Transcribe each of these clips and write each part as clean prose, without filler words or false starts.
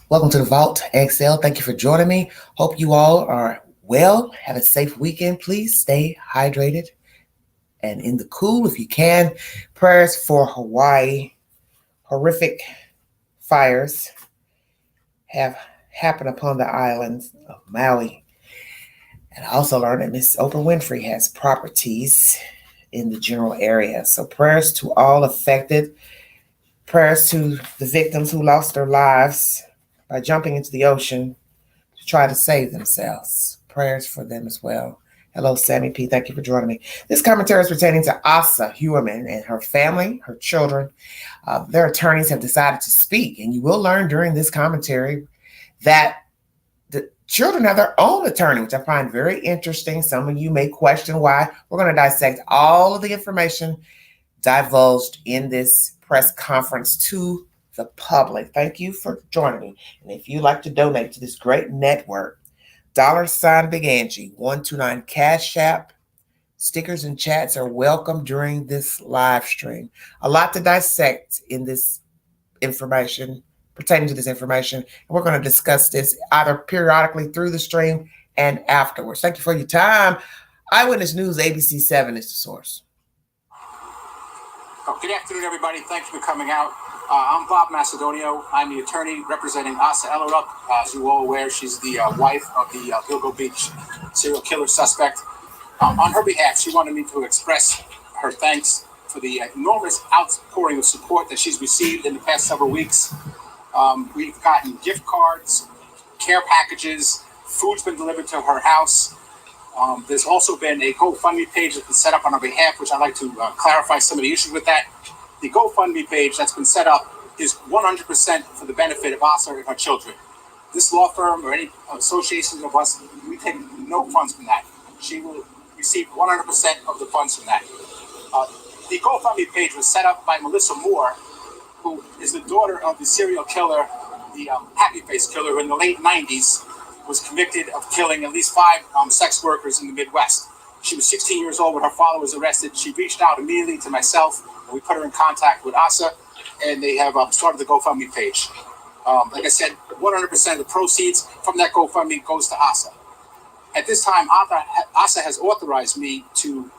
Welcome to the Vault XL. Thank you for joining me. Hope you all are well. Have a safe weekend. Please stay hydrated and in the cool if you can. Prayers for Hawaii. Horrific fires have happened upon the islands of Maui. And I also learned that Miss Oprah Winfrey has properties in the general area. So prayers to all affected. Prayers to the victims who lost their lives by jumping into the ocean to try to save themselves. Prayers for them as well. Hello, Sammy P. Thank you for joining me. This commentary is pertaining to Asa Heuermann and her family, her children. Their attorneys have decided to speak, and you will learn during this commentary that the children have their own attorney, which I find very interesting. Some of you may question why. We're going to dissect all of the information divulged in this press conference to the public. Thank you for joining me. And if you'd like to donate to this great network, $Big Angie 129 Cash App. Stickers and chats are welcome during this live stream. A lot to dissect in this information, pertaining to this information. And we're going to discuss this either periodically through the stream and afterwards. Thank you for your time. Eyewitness News, ABC 7 is the source. Good afternoon, everybody. Thank you for coming out. I'm Bob Macedonio. I'm the attorney representing Asa Ellerup. As you're all aware, she's the wife of the Gilgo Beach serial killer suspect. On her behalf, she wanted me to express her thanks for the enormous outpouring of support that she's received in the past several weeks. We've gotten gift cards, care packages, food's been delivered to her house. There's also been a GoFundMe page that's been set up on our behalf, which I'd like to clarify some of the issues with that. The GoFundMe page that's been set up is 100% for the benefit of Asa and her children. This law firm or any associations of us, we take no funds from that. She will receive 100% of the funds from that. The GoFundMe page was set up by Melissa Moore, who is the daughter of the serial killer, the Happy Face killer, who in the late 90s was convicted of killing at least 5 sex workers in the Midwest. She was 16 years old when her father was arrested. She reached out immediately to myself, and we put her in contact with Asa, and they have started the GoFundMe page. Like I said, 100% of the proceeds from that GoFundMe goes to Asa. At this time, Asa has authorized me to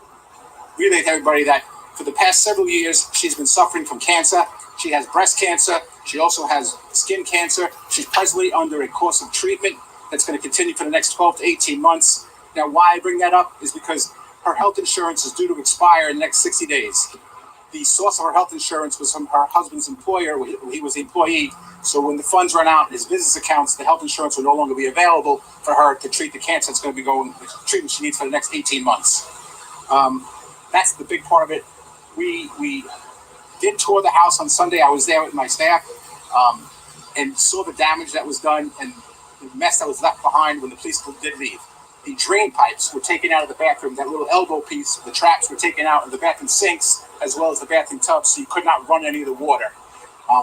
relay to everybody that for the past several years, she's been suffering from cancer. She has breast cancer. She also has skin cancer. She's presently under a course of treatment that's going to continue for the next 12 to 18 months. Now, why I bring that up is because her health insurance is due to expire in the next 60 days. The source of her health insurance was from her husband's employer. He was the employee. So when the funds run out in his business accounts, the health insurance will no longer be available for her to treat the cancer that's going to be going, the treatment she needs for the next 18 months. That's the big part of it. We did tour the house on Sunday. I was there with my staff and saw the damage that was done and the mess that was left behind when the police did leave. The drain pipes were taken out of the bathroom. That little elbow piece, the traps were taken out of the bathroom sinks as well as the bathroom tubs, so you could not run any of the water.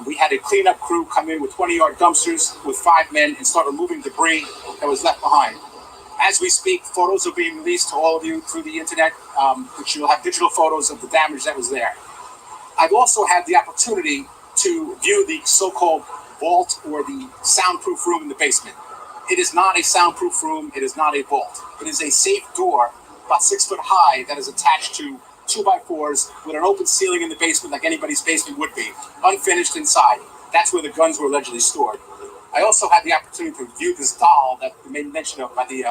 We had a cleanup crew come in with 20-yard dumpsters with 5 men and start removing debris that was left behind. As we speak, photos are being released to all of you through the internet, which you'll have digital photos of the damage that was there. I've also had the opportunity to view the so-called vault or the soundproof room in the basement. It is not a soundproof room. It is not a vault. It is a safe door about 6 foot high that is attached to 2x4s with an open ceiling in the basement like anybody's basement would be, unfinished inside. That's where the guns were allegedly stored. I also had the opportunity to view this doll that we made mention of by the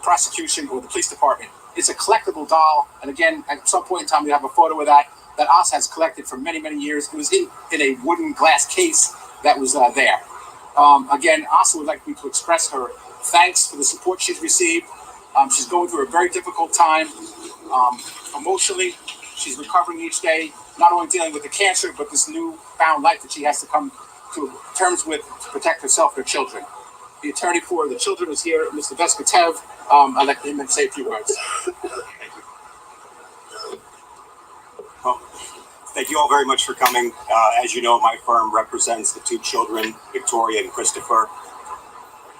prosecution or the police department. It's a collectible doll, and again, at some point in time, we have a photo of that Asa has collected for many, many years. It was in a wooden glass case that was there. Again, Asa would like me to express her thanks for the support she's received. She's going through a very difficult time. Emotionally, she's recovering each day, not only dealing with the cancer, but this newfound life that she has to come to terms with to protect herself and her children. The attorney for the children is here, Mr. Veskatev. I'd like him to say a few words. Well, thank you all very much for coming. As you know, my firm represents the 2 children, Victoria and Christopher.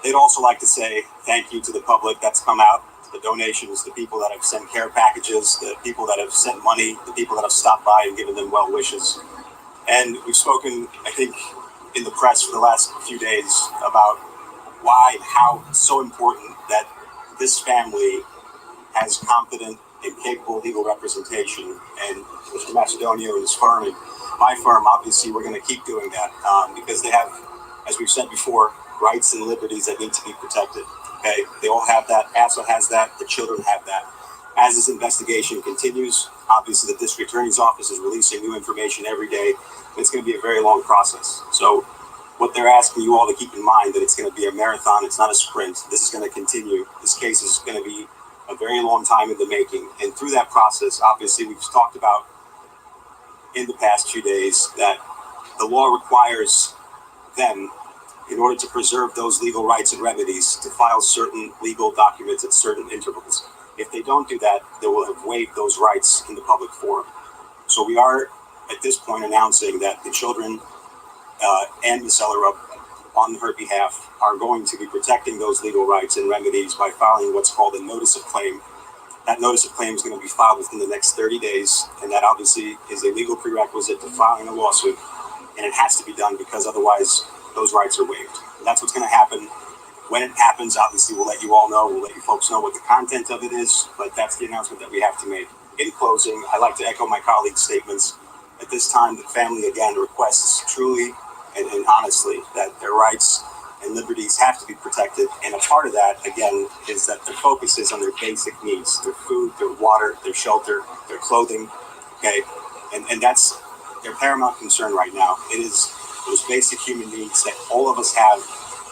They'd also like to say thank you to the public that's come out, to the donations, the people that have sent care packages, the people that have sent money, the people that have stopped by and given them well wishes. And we've spoken, I think, in the press for the last few days about why and how it's so important that this family has competent and capable legal representation. And Mr. Macedonio and his firm and my firm, obviously, we're going to keep doing that because they have, as we've said before, rights and liberties that need to be protected. Okay, they all have that. ASA has that. The children have that. As this investigation continues, obviously the district attorney's office is releasing new information every day. It's going to be a very long process. So what they're asking you all to keep in mind that it's going to be a marathon. It's not a sprint. This is going to continue. This case is going to be a very long time in the making. And through that process, obviously, we've talked about in the past few days that the law requires them, in order to preserve those legal rights and remedies, to file certain legal documents at certain intervals. If they don't do that, they will have waived those rights in the public forum. So we are, at this point, announcing that the children and Ms. Ellerup, on her behalf, are going to be protecting those legal rights and remedies by filing what's called a notice of claim. That notice of claim is going to be filed within the next 30 days, and that obviously is a legal prerequisite to filing a lawsuit, and it has to be done because otherwise those rights are waived. And that's what's going to happen. When it happens, obviously, we'll let you all know. We'll let you folks know what the content of it is, but that's the announcement that we have to make. In closing, I'd like to echo my colleagues' statements. At this time, the family, again, requests truly and honestly that their rights and liberties have to be protected. And a part of that, again, is that the focus is on their basic needs, their food, their water, their shelter, their clothing, okay? And that's their paramount concern right now. It is those basic human needs that all of us have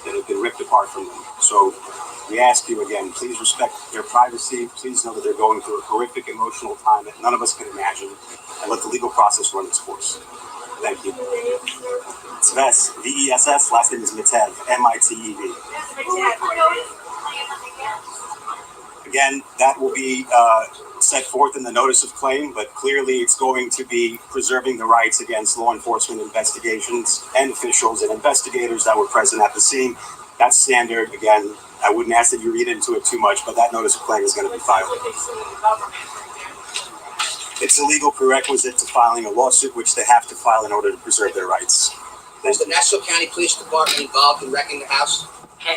that have been ripped apart from them. So we ask you again, please respect their privacy. Please know that they're going through a horrific emotional time that none of us can imagine, and let the legal process run its course. Thank you. Vess, V-E-S-S, last name is Mitev, M-I-T-E-V. Again, that will be set forth in the notice of claim, but clearly it's going to be preserving the rights against law enforcement investigations and officials and investigators that were present at the scene. That's standard. Again, I wouldn't ask that you read into it too much, but that notice of claim is going to be filed. It's a legal prerequisite to filing a lawsuit, which they have to file in order to preserve their rights. Was the Nassau County Police Department involved in wrecking the house?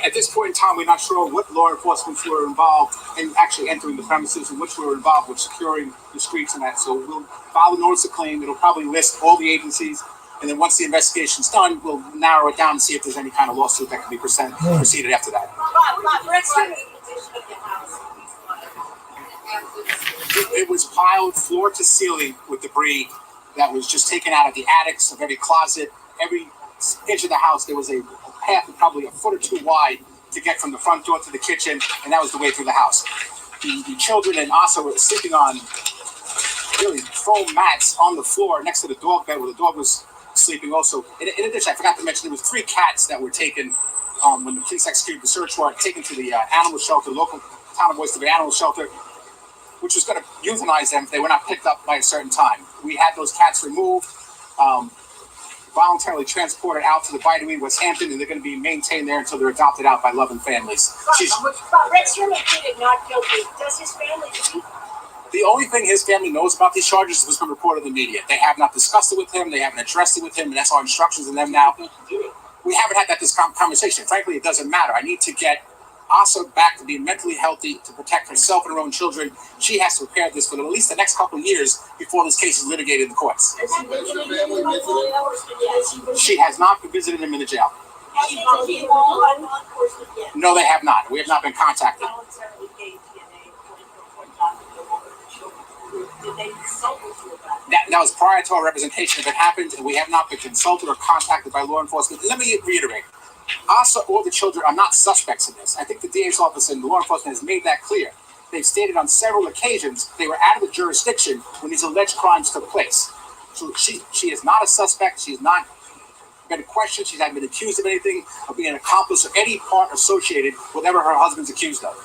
At this point in time, we're not sure what law enforcement were involved in actually entering the premises and which were involved with securing the streets and that. So we'll file a notice of claim. It'll probably list all the agencies. And then once the investigation's done, we'll narrow it down and see if there's any kind of lawsuit that can be proceeded after that. It was piled floor to ceiling with debris that was just taken out of the attics of every closet, every inch of the house. There was a path probably a foot or two wide to get from the front door to the kitchen, and that was the way through the house. The children and Asa were sleeping on really foam mats on the floor next to the dog bed where the dog was sleeping also. In addition, I forgot to mention there was 3 cats that were taken when the police executed the search warrant, taken to the animal shelter, local town of Oyster Bay animal shelter, which was going to euthanize them if they were not picked up by a certain time. We had those cats removed, voluntarily transported out to the Vitamin West Hampton, and they're going to be maintained there until they're adopted out by loving families. Rex Heuermann pleaded not guilty. Does his family believe? The only thing his family knows about these charges is what's been reported in the media. They have not discussed it with him. They haven't addressed it with him, and that's our instructions in them now. We haven't had this conversation. Frankly, it doesn't matter. I need to get Asa back to being mentally healthy, to protect herself and her own children. She has to prepare this for at least the next couple of years before this case is litigated in the courts. She has not visited him in the jail. No, they have not. We have not been contacted. That was prior to our representation. If it happened, we have not been consulted or contacted by law enforcement. Let me reiterate. Asa or the children are not suspects in this. I think the DA's office and the law enforcement has made that clear. They've stated on several occasions they were out of the jurisdiction when these alleged crimes took place. So she is not a suspect. She has not been questioned. She hasn't been accused of anything, of being an accomplice or any part associated with whatever her husband's accused of.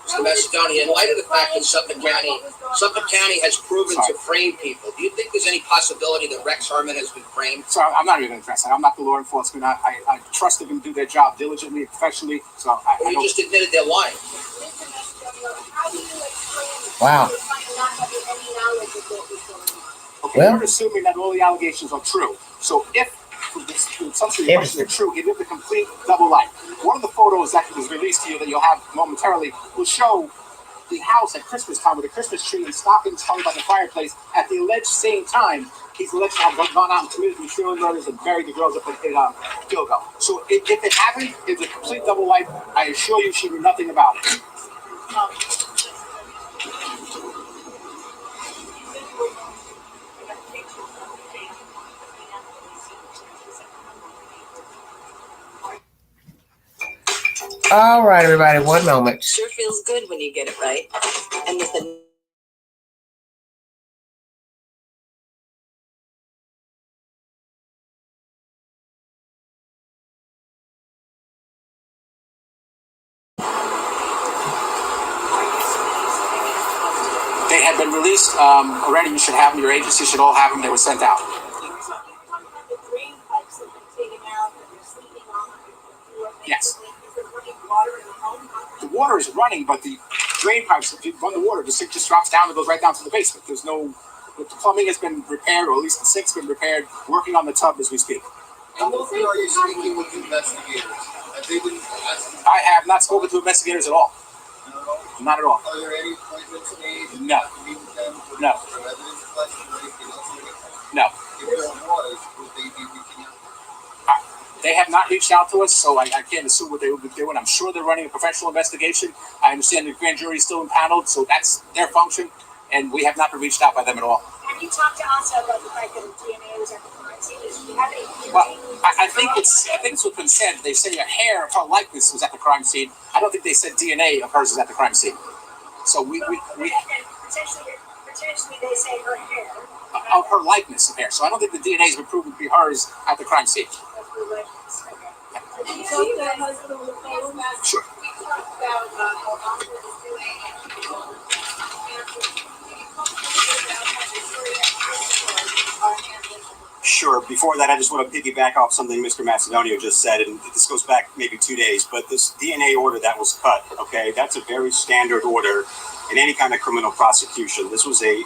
Mr. Macedonia, in light of the fact that Suffolk County has proven to frame people, do you think there's any possibility that Rex Heuermann has been framed? Sorry, I'm not even going to address that. I'm not the law enforcement. I trust them to do their job diligently and professionally. So you just admitted they're lying. Wow. Okay, we're assuming that all the allegations are true. So if some of the questions are true. He lived a complete double life. One of the photos that was released to you that you'll have momentarily will show the house at Christmas time with a Christmas tree and stockings hung by the fireplace at the alleged same time. He's alleged to have gone out and committed the serial murders and buried the girls up in Gilgal. So if it happened, it's a complete double life. I assure you she knew nothing about it. All right, everybody, one moment. Sure feels good when you get it right. And with the They have been released already. You should have them. Your agency should all have them. They were sent out. Yes. The water is running, but the drain pipes, if you run the water, the sink just drops down and goes right down to the basement. There's no, the plumbing has been repaired, or at least the sink's been repaired, working on the tub as we speak. How often are you speaking with investigators? Have they been asking? I have not spoken to investigators at all. No. Not at all. Are there any appointments made? No. To meet with them? No. For evidence collection or anything else or anything? No. If there was, would they be reaching out? They have not reached out to us, so I can't assume what they would be doing. I'm sure they're running a professional investigation. I understand the grand jury is still impaneled, so that's their function, and we have not been reached out by them at all. Have you talked to us about the fact that the DNA was at the crime scene? Do you have any? Well, I think it's what's been said. They say a hair of her likeness was at the crime scene. I don't think they said DNA of hers is at the crime scene. So we potentially they say her hair of her likeness of hair. So I don't think the DNA has been proven to be hers at the crime scene. of her likeness. Okay. So you guys husband on the phone? Sure. We talked about how Oscar is doing Sure. Before that, I just want to piggyback off something Mr. Macedonio just said, and this goes back maybe 2 days, but this DNA order that was cut, okay, that's a very standard order in any kind of criminal prosecution. This was a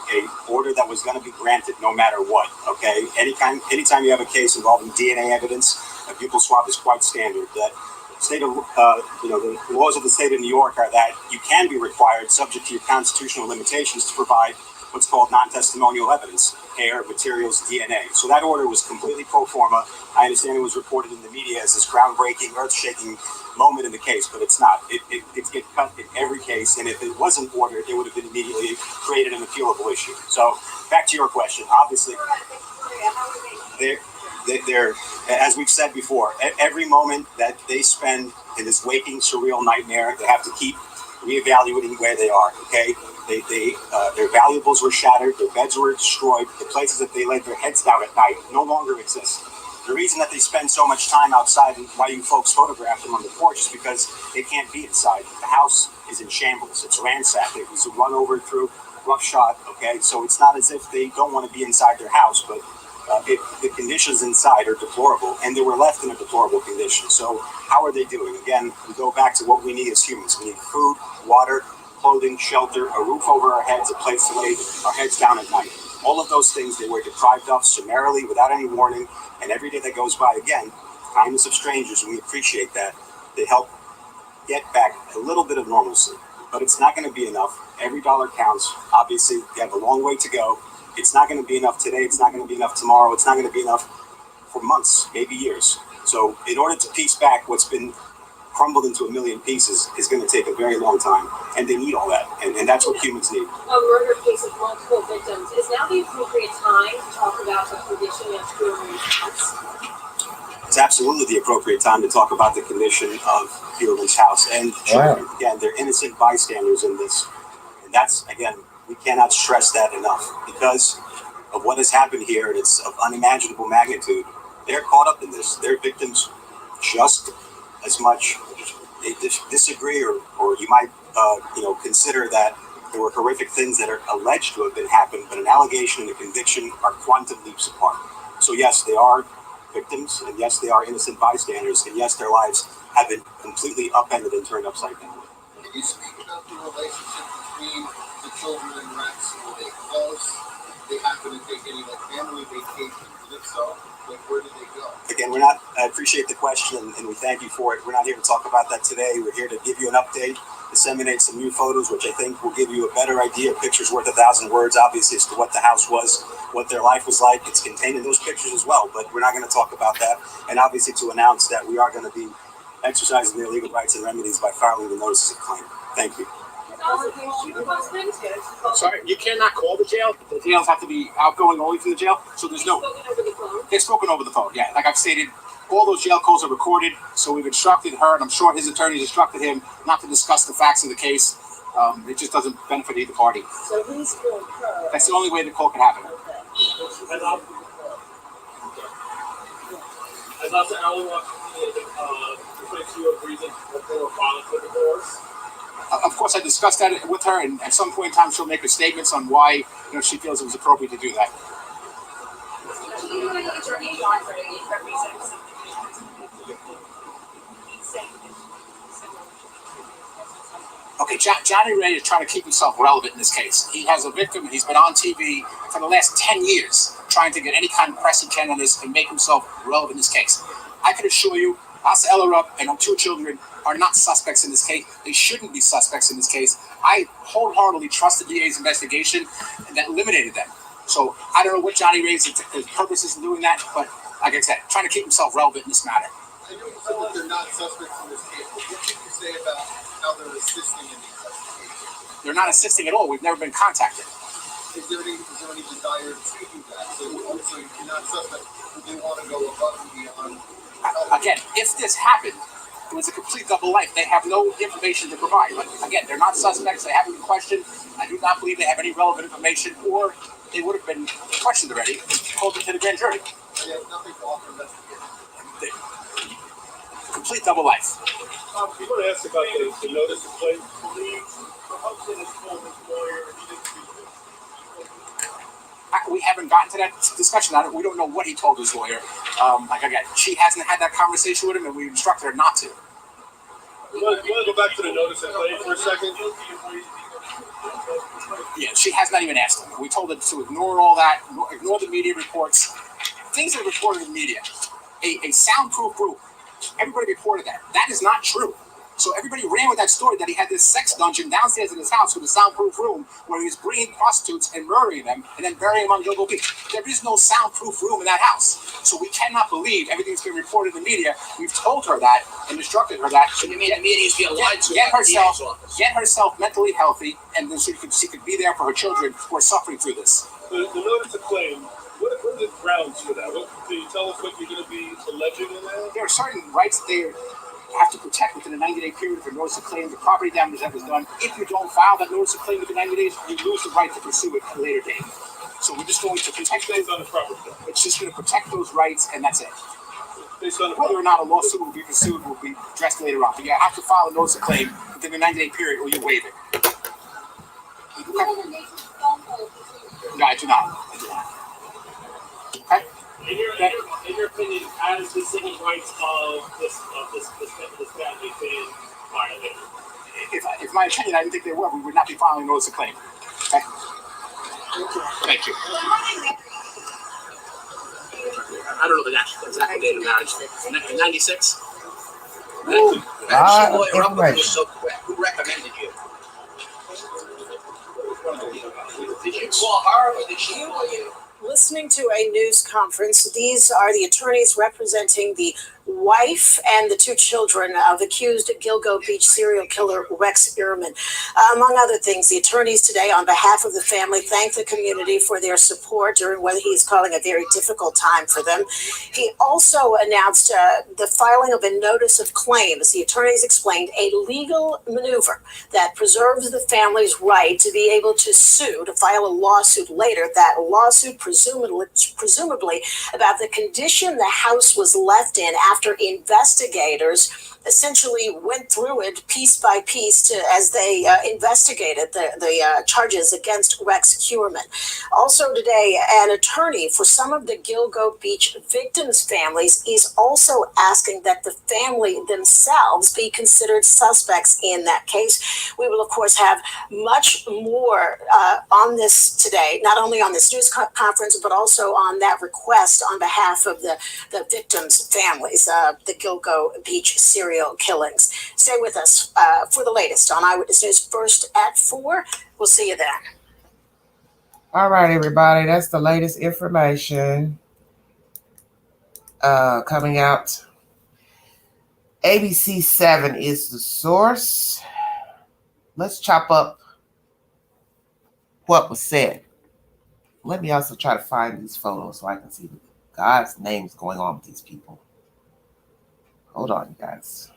order that was going to be granted no matter what, okay? Anytime you have a case involving DNA evidence, a pupil swab is quite standard. That state of, the laws of the state of New York are that you can be required, subject to your constitutional limitations, to provide what's called non-testimonial evidence, hair, materials, DNA. So that order was completely pro forma. I understand it was reported in the media as this groundbreaking, earth-shaking moment in the case, but it's not. It gets cut in every case, and if it wasn't ordered, it would have been immediately created an appealable issue. So back to your question. Obviously, they're, as we've said before, every moment that they spend in this waking, surreal nightmare, they have to keep reevaluating where they are, okay? Their valuables were shattered, their beds were destroyed, the places that they laid their heads down at night no longer exist. The reason that they spend so much time outside and why you folks photograph them on the porch is because they can't be inside. The house is in shambles, it's ransacked, it was run over through, roughshod, okay? So it's not as if they don't want to be inside their house, but the conditions inside are deplorable, and they were left in a deplorable condition. So how are they doing? Again, we go back to what we need as humans. We need food, water, clothing, shelter, a roof over our heads, a place to lay our heads down at night. All of those things they were deprived of summarily, without any warning, and every day that goes by, again, kindness of strangers, and we appreciate that, they help get back a little bit of normalcy. But it's not going to be enough. Every dollar counts. Obviously, you have a long way to go. It's not going to be enough today. It's not going to be enough tomorrow. It's not going to be enough for months, maybe years. So in order to piece back what's been crumbled into a million pieces is going to take a very long time. And they need all that. And that's what humans need. A murder case of multiple victims. Is now the appropriate time to talk about the condition of Heuermann's house? It's absolutely the appropriate time to talk about the condition of Heuermann's house and children. Wow. Again, they're innocent bystanders in this. And that's, again, we cannot stress that enough because of what has happened here, and it's of unimaginable magnitude. They're caught up in this. They're victims just as much. They disagree, or you might consider that there were horrific things that are alleged to have been happened, but an allegation and a conviction are quantum leaps apart. So yes, they are victims, and yes, they are innocent bystanders, and yes, their lives have been completely upended and turned upside down. Can you speak about the relationship between the children and Rex? Were they close? they happen to take any like family vacations? And if so, like where did they go? Again, I appreciate the question and we thank you for it. We're not here to talk about that today. We're here to give you an update, disseminate some new photos, which I think will give you a better idea. Pictures worth 1,000 words, obviously, as to what the house was, what their life was like. It's contained in those pictures as well, but we're not going to talk about that. And obviously to announce that we are going to be exercising their legal rights and remedies by filing the notices of claim. Thank you. Sorry, you cannot call the jail. The jails have to be outgoing only from the jail, so there's no. They're spoken over the phone. Yeah, like I've stated, all those jail calls are recorded. So we've instructed her, and I'm sure his attorneys instructed him not to discuss the facts of the case. It just doesn't benefit either party. So who's calling her? That's the only way the call can happen. As Dr. Allen wants to put you a reason for filing for divorce. Of course, I discussed that with her, and at some point in time, she'll make her statements on why she feels it was appropriate to do that. Okay, Johnny Ray is trying to keep himself relevant in this case. He has a victim. He's been on TV for the last 10 years trying to get any kind of press he can on this and make himself relevant in this case. I can assure you, Asa Ellerup and her 2 children are not suspects in this case. They shouldn't be suspects in this case. I wholeheartedly trust the DA's investigation and that eliminated them. So I don't know what Johnny Ray's purpose is in doing that, but like I said, trying to keep himself relevant in this matter. I know you said that they're not suspects in this case, but what can you say about how they're assisting in these investigations? They're not assisting at all. We've never been contacted. Is there any desire to do that? So obviously you're not suspect, but they want to go above and beyond. Again, if this happened, it was a complete double life. They have no information to provide. But again, they're not suspects. They haven't been questioned. I do not believe they have any relevant information, or they would have been questioned already and called into the grand jury. They have nothing to offer investigation. Complete double life. We want to ask about the notice of claim. Her husband has told his lawyer he didn't do this. We haven't gotten to that discussion on it. We don't know what he told his lawyer. Like again, she hasn't had that conversation with him, and we instructed her not to. You want to go back to the notice of claim for a second? Yeah, she has not even asked him. We told her to ignore all that, ignore the media reports. Things that are reported in the media. A soundproof room. Everybody reported that. That is not true. So everybody ran with that story that he had this sex dungeon downstairs in his house with a soundproof room where he was bringing prostitutes and murdering them and then burying them on Gilgo Beach. There is no soundproof room in that house. So we cannot believe everything's been reported in the media. We've told her that and instructed her that. So you mean the media is being lied to? Get herself mentally healthy, and then she could be there for her children who are suffering through this. The notice of claim, what are the grounds for that? Can you tell us what you're going to be alleging in that? There are certain rights they have to protect within a 90-day period of a notice of claim, the property damage that was done. If you don't file that notice of claim within 90 days, you lose the right to pursue it at a later date. So we're just going to protect those on the property. It's just going to protect those rights, and that's it. Based on Whether or not a lawsuit will be pursued will be addressed later on. But you have to file a notice of claim within a 90-day period, or you waive it. No, I do not. Okay. In your opinion, has the civil rights of this family been violated? If my opinion, I didn't think they were, we would not be filing a notice of claim. Okay. Thank you. I don't know the exact date of marriage. 96? So quick. Who recommended you? Did you call her or did she call you? Listening to a news conference, these are the attorneys representing the wife and the 2 children of accused Gilgo Beach serial killer Rex Heuermann. Among other things, the attorneys today, on behalf of the family, thank the community for their support during what he is calling a very difficult time for them. He also announced the filing of a notice of claim, as the attorneys explained, a legal maneuver that preserves the family's right to be able to sue, to file a lawsuit later. That lawsuit presumably presumably about the condition the house was left in after investigators essentially went through it piece by piece as they investigated the charges against Rex Heuermann. Also today, an attorney for some of the Gilgo Beach victims' families is also asking that the family themselves be considered suspects in that case. We will, of course, have much more on this today, not only on this news conference, but also on that request on behalf of the victims' families, the Gilgo Beach serial killings. Stay with us for the latest on Eyewitness News first at 4. We'll see you then. All right, everybody, that's the latest information coming out. ABC 7 is the source. Let's chop up what was said. Let me also try to find these photos so I can see God's names going on with these people. Hold on, you guys.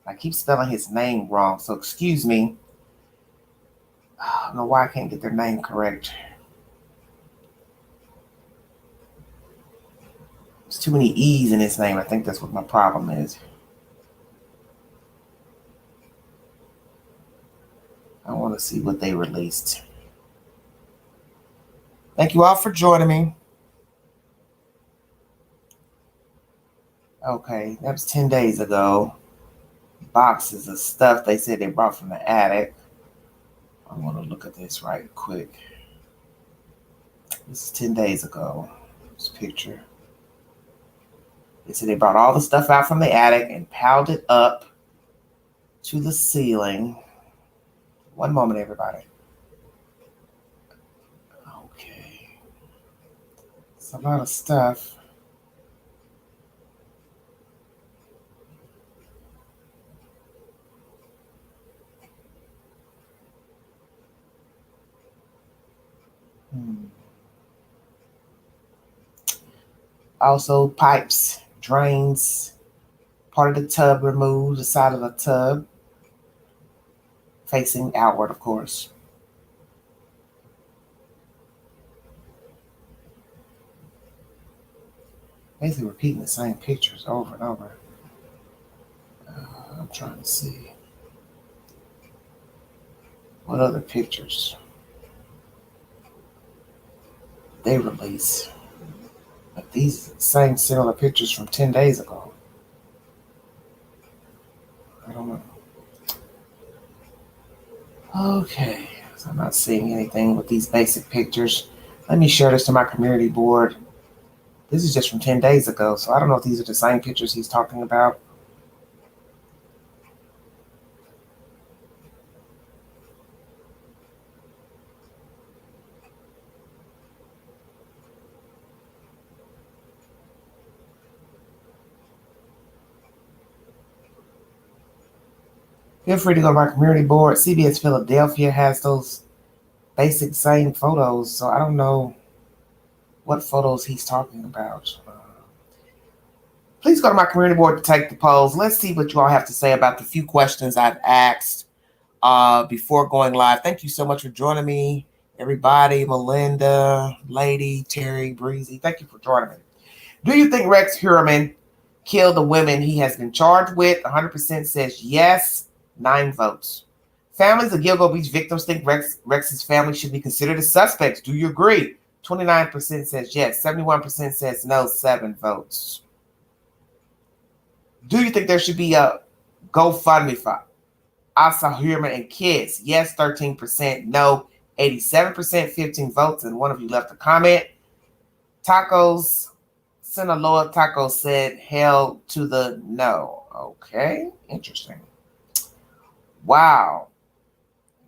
I keep spelling his name wrong, so excuse me. I don't know why I can't get their name correct. There's too many E's in his name. I think that's what my problem is. I want to see what they released. Thank you all for joining me. Okay, that was 10 days ago. Boxes of stuff they said they brought from the attic. I want to look at this right quick. This is 10 days ago. This picture. They said they brought all the stuff out from the attic and piled it up to the ceiling. One moment, everybody. Okay. It's a lot of stuff. Also, pipes, drains, part of the tub removed, the side of the tub, facing outward, of course. Basically repeating the same pictures over and over. I'm trying to see. What other pictures they release? But these same similar pictures from 10 days ago. I don't know. Okay, so I'm not seeing anything with these basic pictures. Let me share this to my community board. This is just from 10 days ago, so I don't know if these are the same pictures he's talking about. Feel free to go to my community board. CBS Philadelphia has those basic same photos, so I don't know what photos he's talking about. Please go to my community board to take the polls. Let's see what you all have to say about the few questions I've asked before going live. Thank you so much for joining me, everybody. Melinda, Lady, Terry, Breezy. Thank you for joining me. Do you think Rex Heuermann killed the women he has been charged with? 100% says yes. 9 votes. Families of Gilgo Beach victims think Rex's family should be considered as suspects. Do you agree? 29% says yes. 71% says no. 7 votes. Do you think there should be a GoFundMe for Asa Heuermann and kids? Yes, 13%. No, 87%. 15 votes, and one of you left a comment. Tacos, Sinaloa Tacos said hell to the no. Okay, interesting. Wow.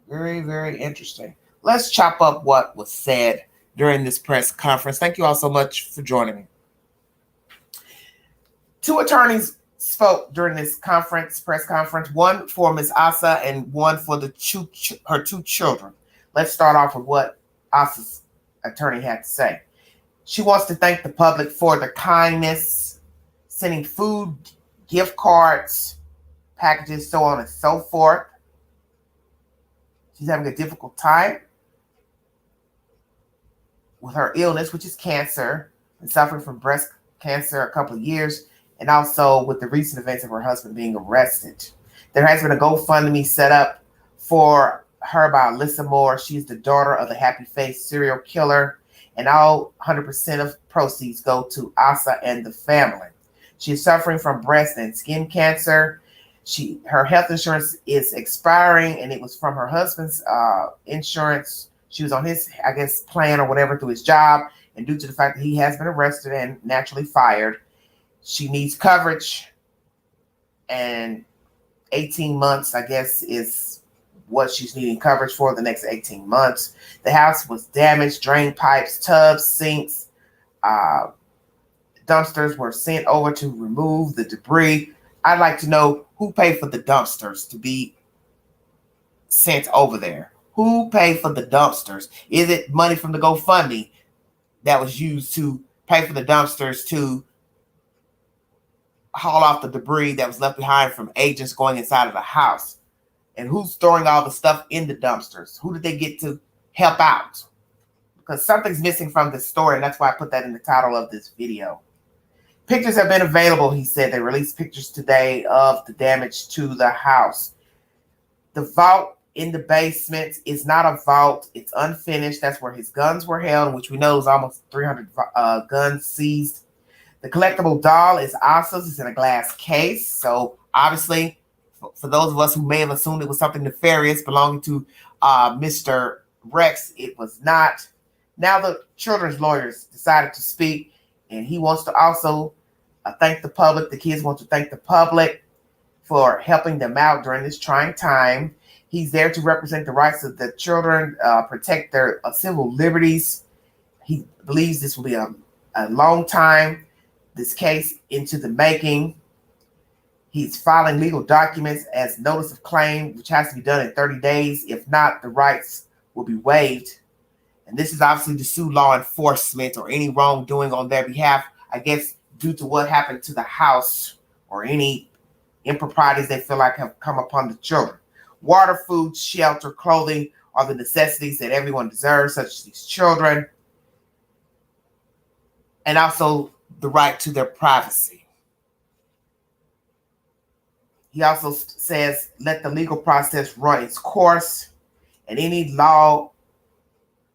Very, very interesting. Let's chop up what was said during this press conference. Thank you all so much for joining me. 2 attorneys spoke during this press conference, one for Ms. Asa and one for her 2 children. Let's start off with what Asa's attorney had to say. She wants to thank the public for their kindness, sending food, gift cards, packages, so on and so forth. She's having a difficult time. with her illness, which is cancer, and suffering from breast cancer a couple of years, and also with the recent events of her husband being arrested. There has been a GoFundMe set up for her by Alyssa Moore. She's the daughter of the Happy Face serial killer, and all 100% of proceeds go to Asa and the family. She's suffering from breast and skin cancer. Her health insurance is expiring, and it was from her husband's insurance. She was on his, I guess, plan or whatever through his job, and due to the fact that he has been arrested and naturally fired, she needs coverage, and 18 months, I guess, is what she's needing coverage for the next 18 months. The house was damaged, drain pipes, tubs, sinks, dumpsters were sent over to remove the debris. I'd like to know who paid for the dumpsters to be sent over there. Who paid for the dumpsters? Is it money from the GoFundMe that was used to pay for the dumpsters to haul off the debris that was left behind from agents going inside of the house? And who's storing all the stuff in the dumpsters? Who did they get to help out? Because something's missing from this story, and that's why I put that in the title of this video. Pictures have been available, he said. They released pictures today of the damage to the house. The vault in the basement is not a vault. It's unfinished. That's where his guns were held, which we know is almost 300 guns seized. The collectible doll is Asa's. It's in a glass case. So obviously, for those of us who may have assumed it was something nefarious belonging to Mr. Rex, it was not. Now the children's lawyers decided to speak, and he wants to also thank the public. The kids want to thank the public for helping them out during this trying time. He's there to represent the rights of the children, protect their civil liberties. He believes this will be a long time, this case into the making. He's filing legal documents as notice of claim, which has to be done in 30 days. If not, the rights will be waived. And this is obviously to sue law enforcement or any wrongdoing on their behalf, I guess, due to what happened to the house or any improprieties they feel like have come upon the children. Water, food, shelter, clothing are the necessities that everyone deserves, such as these children, and also the right to their privacy. He also says, let the legal process run its course, and any law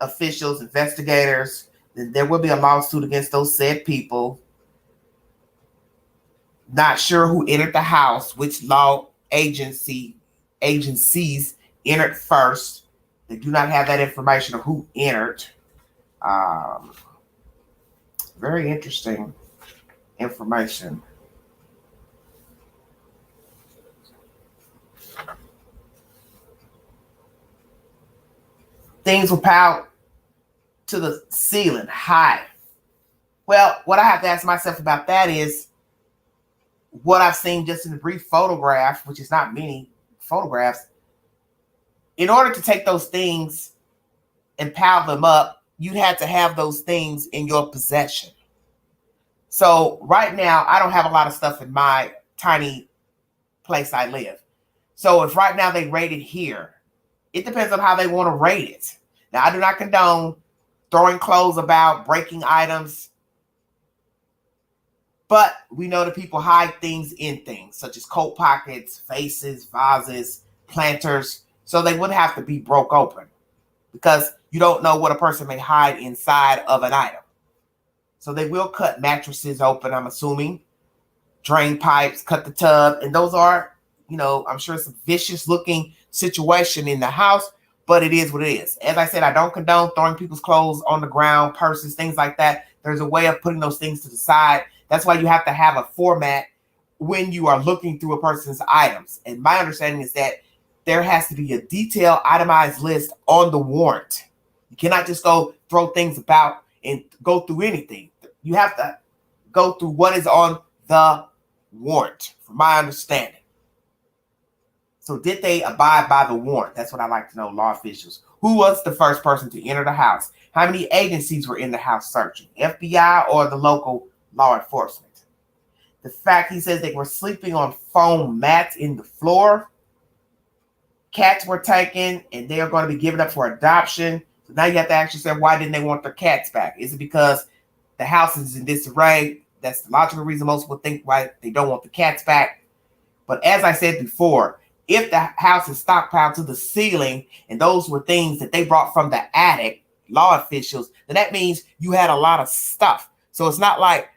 officials, investigators, then there will be a lawsuit against those said people. Not sure who entered the house, which law agencies entered first. They do not have that information of who entered. Very interesting information. Things were piled to the ceiling high. Well, what I have to ask myself about that is what I've seen just in the brief photograph, which is not many photographs. In order to take those things and pile them up, you had to have those things in your possession. So right now, I don't have a lot of stuff in my tiny place I live. So if right now they raid it here, it depends on how they want to raid it. Now, I do not condone throwing clothes about, breaking items. But we know that people hide things in things, such as coat pockets, vases, vases, planters. So they would have to be broke open because you don't know what a person may hide inside of an item. So they will cut mattresses open, I'm assuming, drain pipes, cut the tub. And those are, I'm sure it's a vicious looking situation in the house, but it is what it is. As I said, I don't condone throwing people's clothes on the ground, purses, things like that. There's a way of putting those things to the side. That's why you have to have a format when you are looking through a person's items. And my understanding is that there has to be a detailed itemized list on the warrant. You cannot just go throw things about and go through anything. You have to go through what is on the warrant, from my understanding. So did they abide by the warrant? That's what I'd like to know, law officials. Who was the first person to enter the house? How many agencies were in the house searching? FBI or the local law enforcement? The fact he says they were sleeping on foam mats in the floor. Cats were taken and they are going to be given up for adoption. So now you have to ask yourself, why didn't they want their cats back? Is it because the house is in disarray? That's the logical reason most people think why they don't want the cats back. But as I said before, if the house is stockpiled to the ceiling and those were things that they brought from the attic, law officials, then that means you had a lot of stuff. So it's not like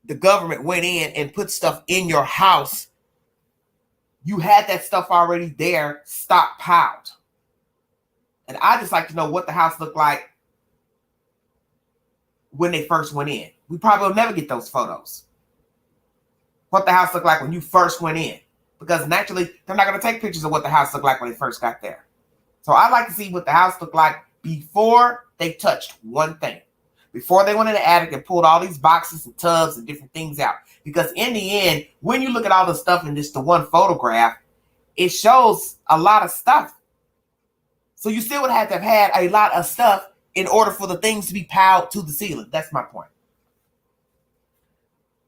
the government went in and put stuff in your house. You had that stuff already there, stockpiled. And I just like to know what the house looked like when they first went in. We probably will never get those photos. What the house looked like when you first went in. Because naturally, they're not going to take pictures of what the house looked like when they first got there. So I'd like to see what the house looked like before they touched one thing. Before they went in the attic and pulled all these boxes and tubs and different things out. Because in the end, when you look at all the stuff in just the one photograph, it shows a lot of stuff. So you still would have to have had a lot of stuff in order for the things to be piled to the ceiling. That's my point.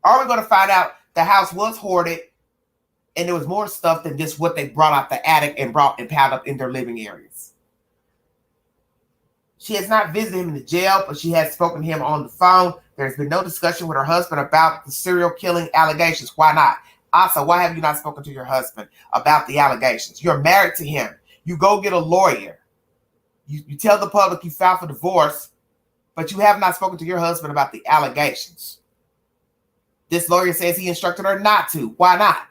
Are we going to find out the house was hoarded and there was more stuff than just what they brought out the attic and brought and piled up in their living areas? She has not visited him in the jail, but she has spoken to him on the phone. There's been no discussion with her husband about the serial killing allegations. Why not? Also, why have you not spoken to your husband about the allegations? You're married to him. You go get a lawyer. You tell the public you filed for divorce, but you have not spoken to your husband about the allegations. This lawyer says he instructed her not to. Why not?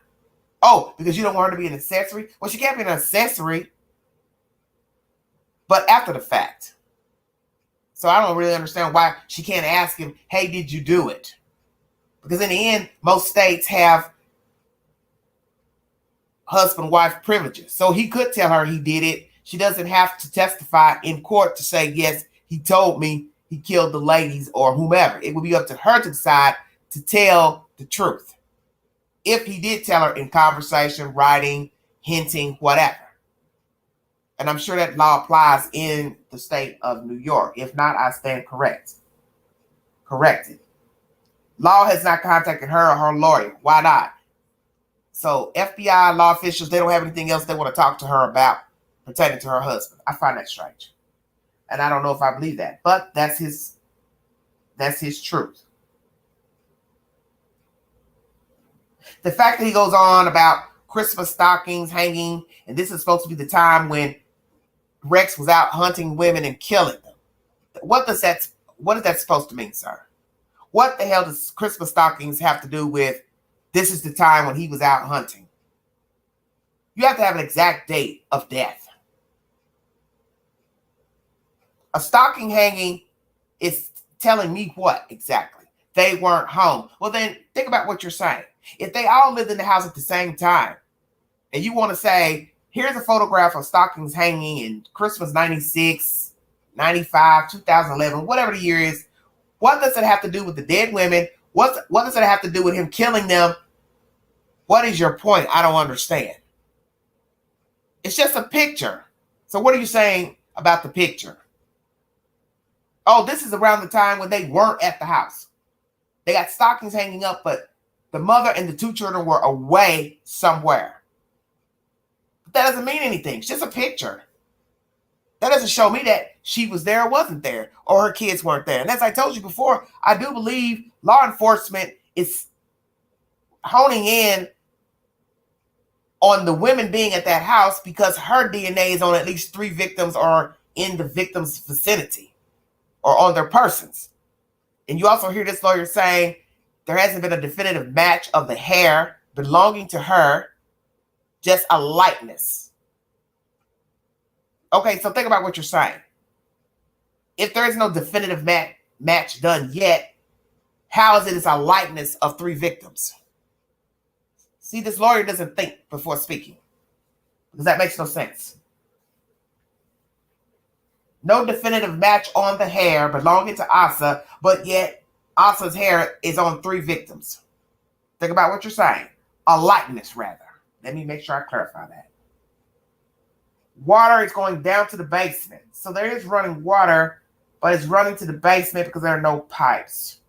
Oh, because you don't want her to be an accessory? Well, she can't be an accessory, but after the fact. So I don't really understand why she can't ask him, hey, did you do it? Because in the end, most states have husband-wife privileges. So he could tell her he did it. She doesn't have to testify in court to say, yes, he told me he killed the ladies or whomever. It would be up to her to decide to tell the truth. If he did tell her in conversation, writing, hinting, whatever. And I'm sure that law applies in the state of New York. If not, I stand corrected. Law has not contacted her or her lawyer. Why not? So FBI, law officials, they don't have anything else they want to talk to her about pertaining to her husband. I find that strange. And I don't know if I believe that. But that's his truth. The fact that he goes on about Christmas stockings hanging, and this is supposed to be the time when Rex was out hunting women and killing them. What is that supposed to mean, sir? What the hell does Christmas stockings have to do with this is the time when he was out hunting? You have to have an exact date of death. A stocking hanging is telling me what exactly? They weren't home. Well, then think about what you're saying. If they all lived in the house at the same time, and you want to say, here's a photograph of stockings hanging in Christmas 96, 95, 2011, whatever the year is, what does it have to do with the dead women? What does it have to do with him killing them? What is your point? I don't understand. It's just a picture. So what are you saying about the picture? Oh, this is around the time when they weren't at the house. They got stockings hanging up, but the mother and the two children were away somewhere. But that doesn't mean anything. It's just a picture. That doesn't show me that she was there or wasn't there, or her kids weren't there. And as I told you before, I do believe law enforcement is honing in on the women being at that house because her DNA is on at least 3 victims or in the victim's vicinity or on their persons. And you also hear this lawyer saying there hasn't been a definitive match of the hair belonging to her, just a likeness. Okay, so think about what you're saying. If there is no definitive match done yet, how is it it's a likeness of 3 victims? See, this lawyer doesn't think before speaking because that makes no sense. No definitive match on the hair belonging to Asa, but yet Asa's hair is on 3 victims. Think about what you're saying. A likeness, rather. Let me make sure I clarify that. Water is going down to the basement. So there is running water, but it's running to the basement because there are no pipes.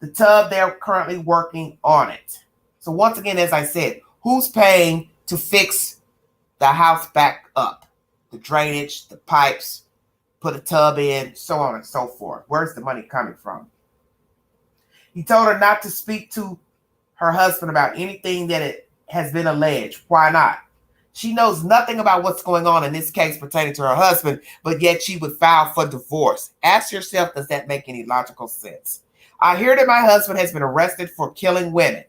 The tub, they're currently working on it. So once again, as I said, who's paying to fix the house back up? The drainage, the pipes. put a tub in, so on and so forth. Where's the money coming from? He told her not to speak to her husband about anything that it has been alleged. Why not? She knows nothing about what's going on in this case pertaining to her husband, but yet she would file for divorce. Ask yourself, does that make any logical sense? I hear that my husband has been arrested for killing women.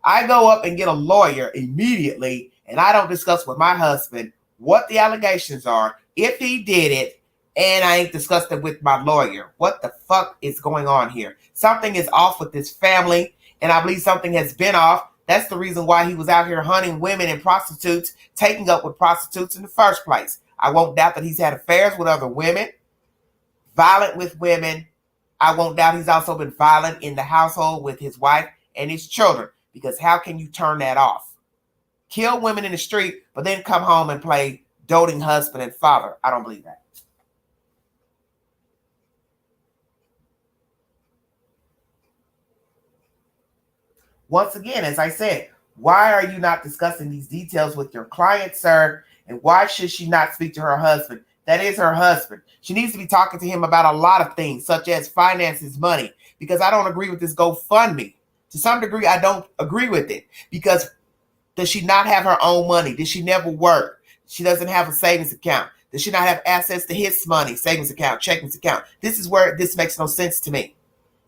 I go up and get a lawyer immediately, and I don't discuss with my husband what the allegations are, if he did it, and I ain't discussed it with my lawyer. What the fuck is going on here? Something is off with this family, and I believe something has been off. That's the reason why he was out here hunting women and prostitutes, taking up with prostitutes in the first place. I won't doubt that he's had affairs with other women, violent with women. I won't doubt he's also been violent in the household with his wife and his children, because how can you turn that off? Kill women in the street, but then come home and play doting husband and father. I don't believe that. Once again, as I said, why are you not discussing these details with your client, sir? And why should she not speak to her husband? That is her husband. She needs to be talking to him about a lot of things, such as finances, money, because I don't agree with this GoFundMe. To some degree, I don't agree with it, because does she not have her own money? Did she never work? She doesn't have a savings account. Does she not have access to his money, savings account, checkings account? This is where this makes no sense to me.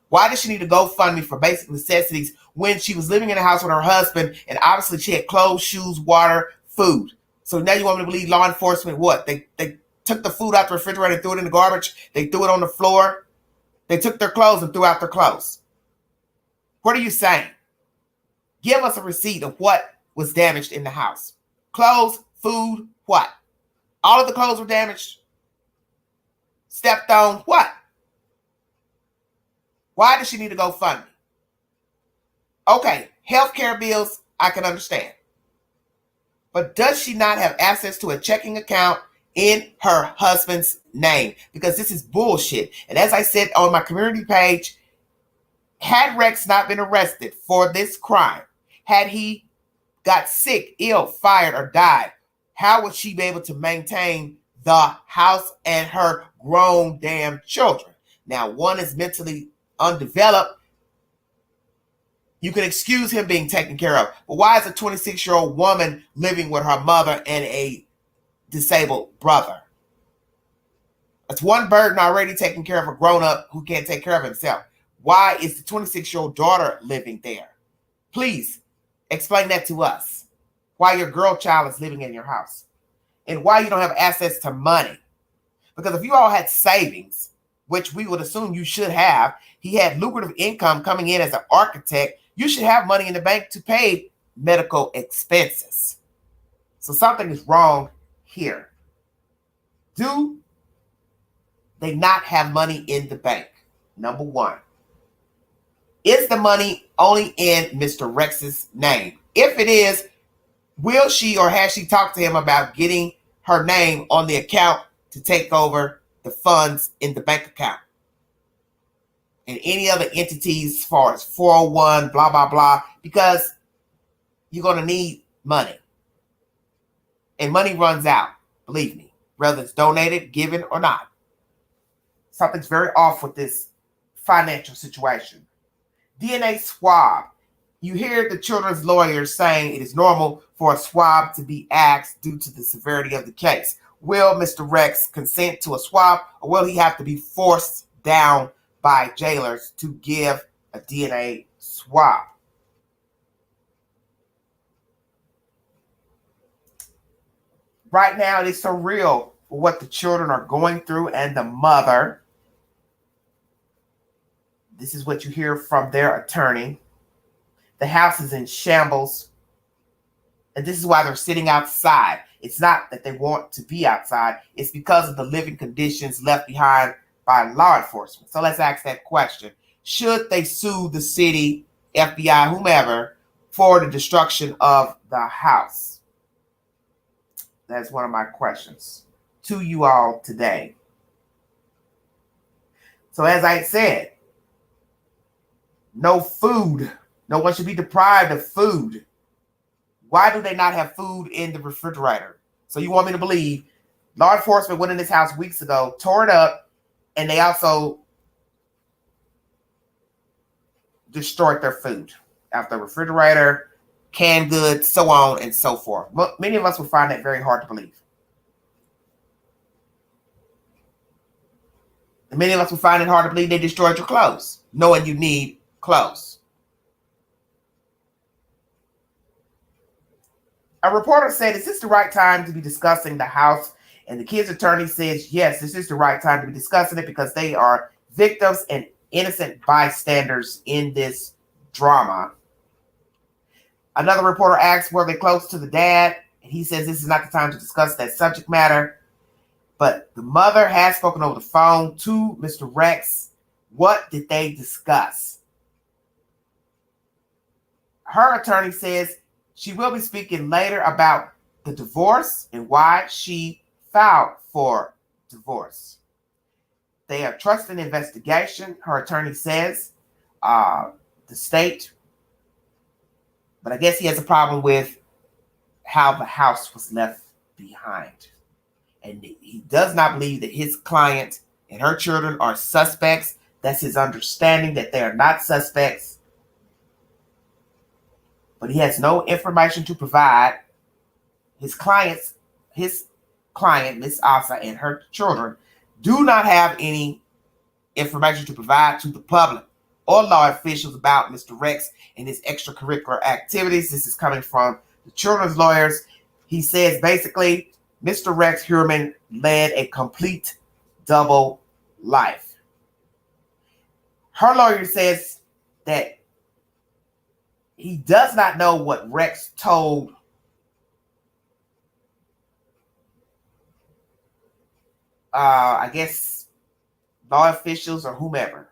Why does she need to GoFundMe for basic necessities when she was living in a house with her husband, and obviously she had clothes, shoes, water, food? So now you want me to believe law enforcement what? They took the food out the refrigerator and threw it in the garbage. They threw it on the floor. They took their clothes and threw out their clothes. What are you saying? Give us a receipt of what was damaged in the house. Clothes, food, what? All of the clothes were damaged? Stepped on, what? Why does she need to go fund me? Okay, healthcare bills, I can understand. But does she not have access to a checking account in her husband's name? Because this is bullshit. And as I said on my community page, had Rex not been arrested for this crime, had he got sick, ill, fired, or died, how would she be able to maintain the house and her grown damn children? Now, one is mentally undeveloped. You can excuse him being taken care of. But why is a 26-year-old woman living with her mother and a disabled brother? That's one burden already taking care of a grown-up who can't take care of himself. Why is the 26-year-old daughter living there? Please explain that to us. Why your girl child is living in your house. And why you don't have access to money. Because if you all had savings, which we would assume you should have, he had lucrative income coming in as an architect, you should have money in the bank to pay medical expenses. So something is wrong here. Do they not have money in the bank? Number one. Is the money only in Mr. Rex's name? If it is, will she or has she talked to him about getting her name on the account to take over the funds in the bank account? And any other entities as far as 401, blah, blah, blah, because you're going to need money. And money runs out, believe me, whether it's donated, given, or not. Something's very off with this financial situation. DNA swab. You hear the children's lawyers saying it is normal for a swab to be asked due to the severity of the case. Will Mr. Rex consent to a swab, or will he have to be forced down by jailers to give a DNA swab? Right now, it is surreal for what the children are going through and the mother. This is what you hear from their attorney. The house is in shambles. And this is why they're sitting outside. It's not that they want to be outside. It's because of the living conditions left behind by law enforcement. So let's ask that question. Should they sue the city, FBI, whomever, for the destruction of the house? That's one of my questions to you all today. So as I said, no food. No one should be deprived of food. Why do they not have food in the refrigerator? So you want me to believe Law enforcement went in this house weeks ago, tore it up, and they also destroyed their food out the refrigerator, canned goods, so on and so forth. But many of us would find that very hard to believe. And many of us would find it hard to believe they destroyed your clothes, knowing you need clothes. A reporter said, is this the right time to be discussing the house? And the kid's attorney says, yes, this is the right time to be discussing it because they are victims and innocent bystanders in this drama. Another reporter asks, were they close to the dad? And he says, this is not the time to discuss that subject matter. But the mother has spoken over the phone to Mr. Rex. What did they discuss? Her attorney says she will be speaking later about the divorce and why she filed for divorce. They are trusting investigation, her attorney says, the state. But I guess he has a problem with how the house was left behind. And he does not believe that his client and her children are suspects. That's his understanding, that they are not suspects. But he has no information to provide. His client, Miss Asa, and her children do not have any information to provide to the public or law officials about Mr. Rex and his extracurricular activities. This is coming from the children's lawyers. He says basically, Mr. Rex Heuermann led a complete double life. Her lawyer says that he does not know what Rex told I guess law officials or whomever.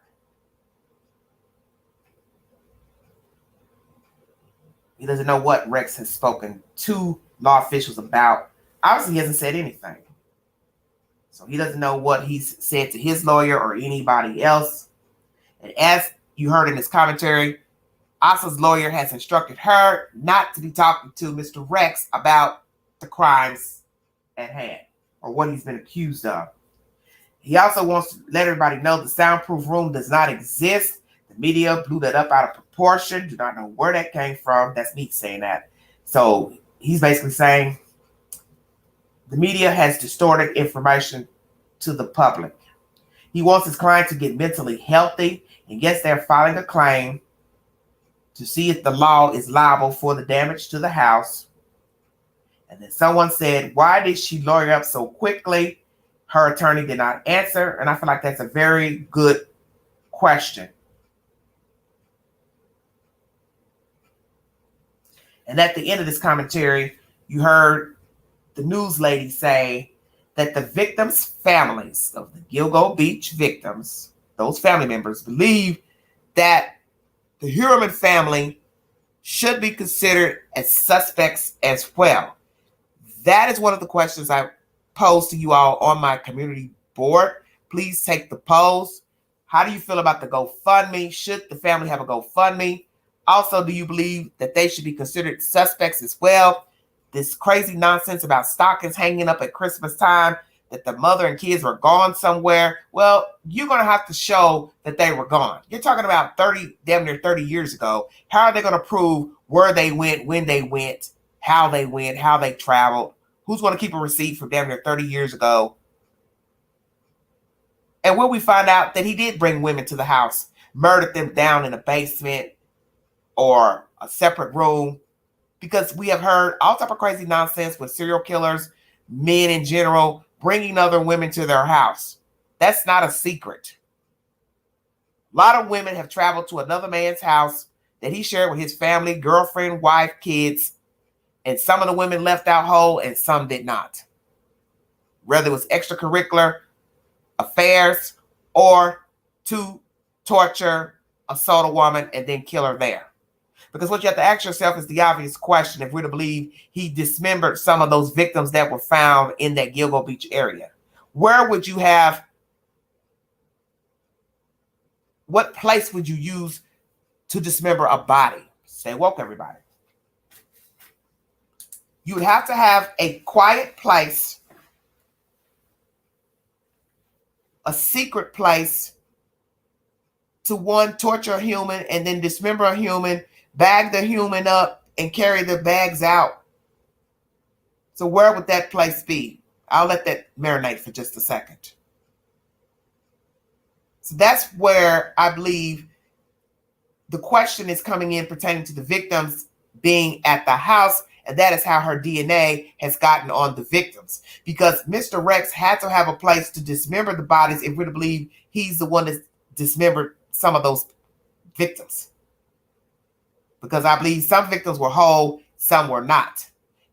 He doesn't know what Rex has spoken to law officials about. Obviously, he hasn't said anything. So he doesn't know what he's said to his lawyer or anybody else. And as you heard in this commentary, Asa's lawyer has instructed her not to be talking to Mr. Rex about the crimes at hand or what he's been accused of. He also wants to let everybody know the soundproof room does not exist. The media blew that up out of proportion. Do not know where that came from. That's me saying that. So he's basically saying the media has distorted information to the public. He wants his client to get mentally healthy. And yes, they're filing a claim to see if the law is liable for the damage to the house. And then someone said, why did she lawyer up so quickly? Her attorney did not answer. And I feel like that's a very good question. And at the end of this commentary, you heard the news lady say that the victims' families of the Gilgo Beach victims, those family members, believe that the Heuermann family should be considered as suspects as well. That is one of the questions I posed to you all on my community board. Please take the polls. How do you feel about the GoFundMe? Should the family have a GoFundMe? Also, do you believe that they should be considered suspects as well? This crazy nonsense about stockings hanging up at Christmas time, that the mother and kids were gone somewhere. Well, you're going to have to show that they were gone. You're talking about damn near 30 years ago. How are they going to prove where they went, when they went, how they traveled? Who's going to keep a receipt from damn near 30 years ago? And will we find out that he did bring women to the house, murdered them down in a basement or a separate room? Because we have heard all type of crazy nonsense with serial killers, men in general, bringing other women to their house. That's not a secret. A lot of women have traveled to another man's house that he shared with his family, girlfriend, wife, kids, and some of the women left out whole and some did not. Whether it was extracurricular affairs or to torture, assault a woman, and then kill her there. Because what you have to ask yourself is the obvious question, if we're to believe he dismembered some of those victims that were found in that Gilgo Beach area. Where would you have, what place would you use to dismember a body? Stay woke, everybody. You would have to have a quiet place a secret place to one, torture a human and then dismember a human, bag the human up and carry the bags out. So where would that place be? I'll let that marinate for just a second. So that's where I believe the question is coming in pertaining to the victims being at the house, and that is how her DNA has gotten on the victims. Because Mr. Rex had to have a place to dismember the bodies if we're to believe he's the one that dismembered some of those victims. Because I believe some victims were whole, some were not.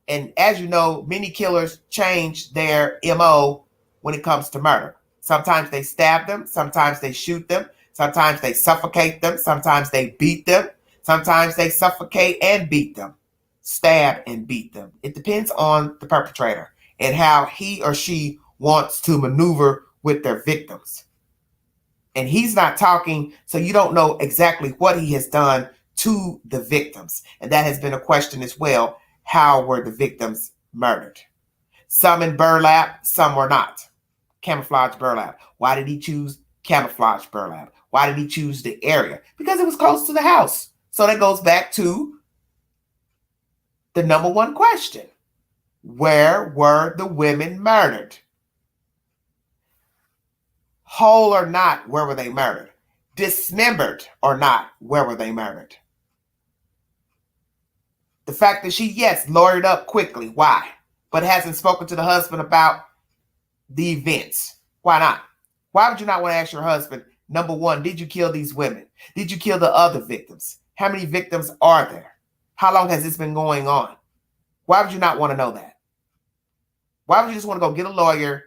And as you know, many killers change their MO when it comes to murder. Sometimes they stab them, sometimes they shoot them, sometimes they suffocate them, sometimes they beat them, sometimes they suffocate and beat them, stab and beat them. It depends on the perpetrator and how he or she wants to maneuver with their victims. And he's not talking, so you don't know exactly what he has done to the victims. And that has been a question as well. How were the victims murdered? Some in burlap, some were not. Camouflage burlap. Why did he choose camouflage burlap? Why did he choose the area? Because it was close to the house. So that goes back to the number one question. Where were the women murdered? Whole or not, where were they murdered? Dismembered or not, where were they murdered? The fact that she, yes, lawyered up quickly. Why? But hasn't spoken to the husband about the events. Why not? Why would you not want to ask your husband, number one, did you kill these women? Did you kill the other victims? How many victims are there? How long has this been going on? Why would you not want to know that? Why would you just want to go get a lawyer,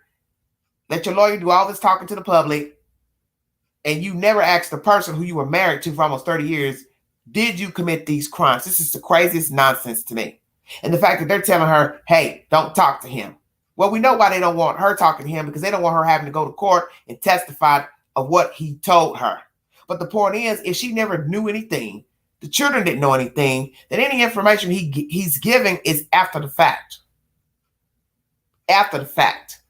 let your lawyer do all this talking to the public, and you never ask the person who you were married to for almost 30 years, did you commit these crimes? This is the craziest nonsense to me. And the fact that they're telling her, hey, don't talk to him. Well, we know why they don't want her talking to him, because they don't want her having to go to court and testify of what he told her. But the point is, if she never knew anything, the children didn't know anything, then any information he's giving is after the fact. After the fact.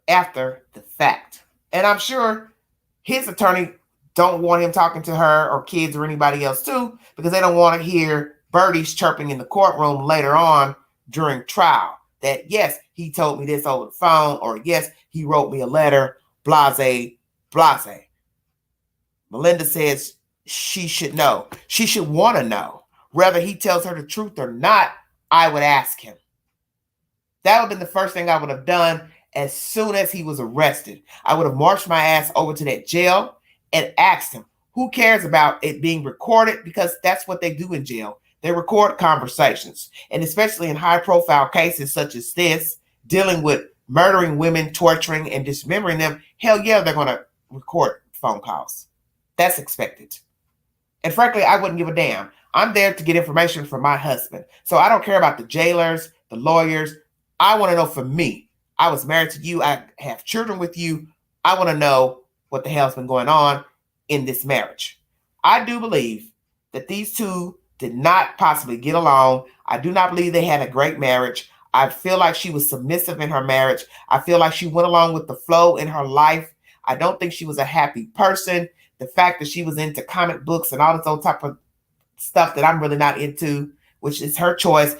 After the fact. And I'm sure his attorney don't want him talking to her or kids or anybody else too, because they don't want to hear birdies chirping in the courtroom later on during trial that, yes, he told me this over the phone, or yes, he wrote me a letter, blase, blase. Melinda says she should know. She should want to know. Whether he tells her the truth or not, I would ask him. That would have been the first thing I would have done as soon as he was arrested. I would have marched my ass over to that jail and asked him, who cares about it being recorded? Because that's what they do in jail. They record conversations. And especially in high profile cases such as this, dealing with murdering women, torturing, and dismembering them, hell yeah, they're going to record phone calls. That's expected. And frankly, I wouldn't give a damn. I'm there to get information from my husband. So I don't care about the jailers, the lawyers. I want to know for me. I was married to you. I have children with you. I want to know what the hell's been going on in this marriage. I do believe that these two did not possibly get along. I do not believe they had a great marriage. I feel like she was submissive in her marriage. I feel like she went along with the flow in her life. I don't think she was a happy person. The fact that she was into comic books and all this old type of stuff that I'm really not into, which is her choice,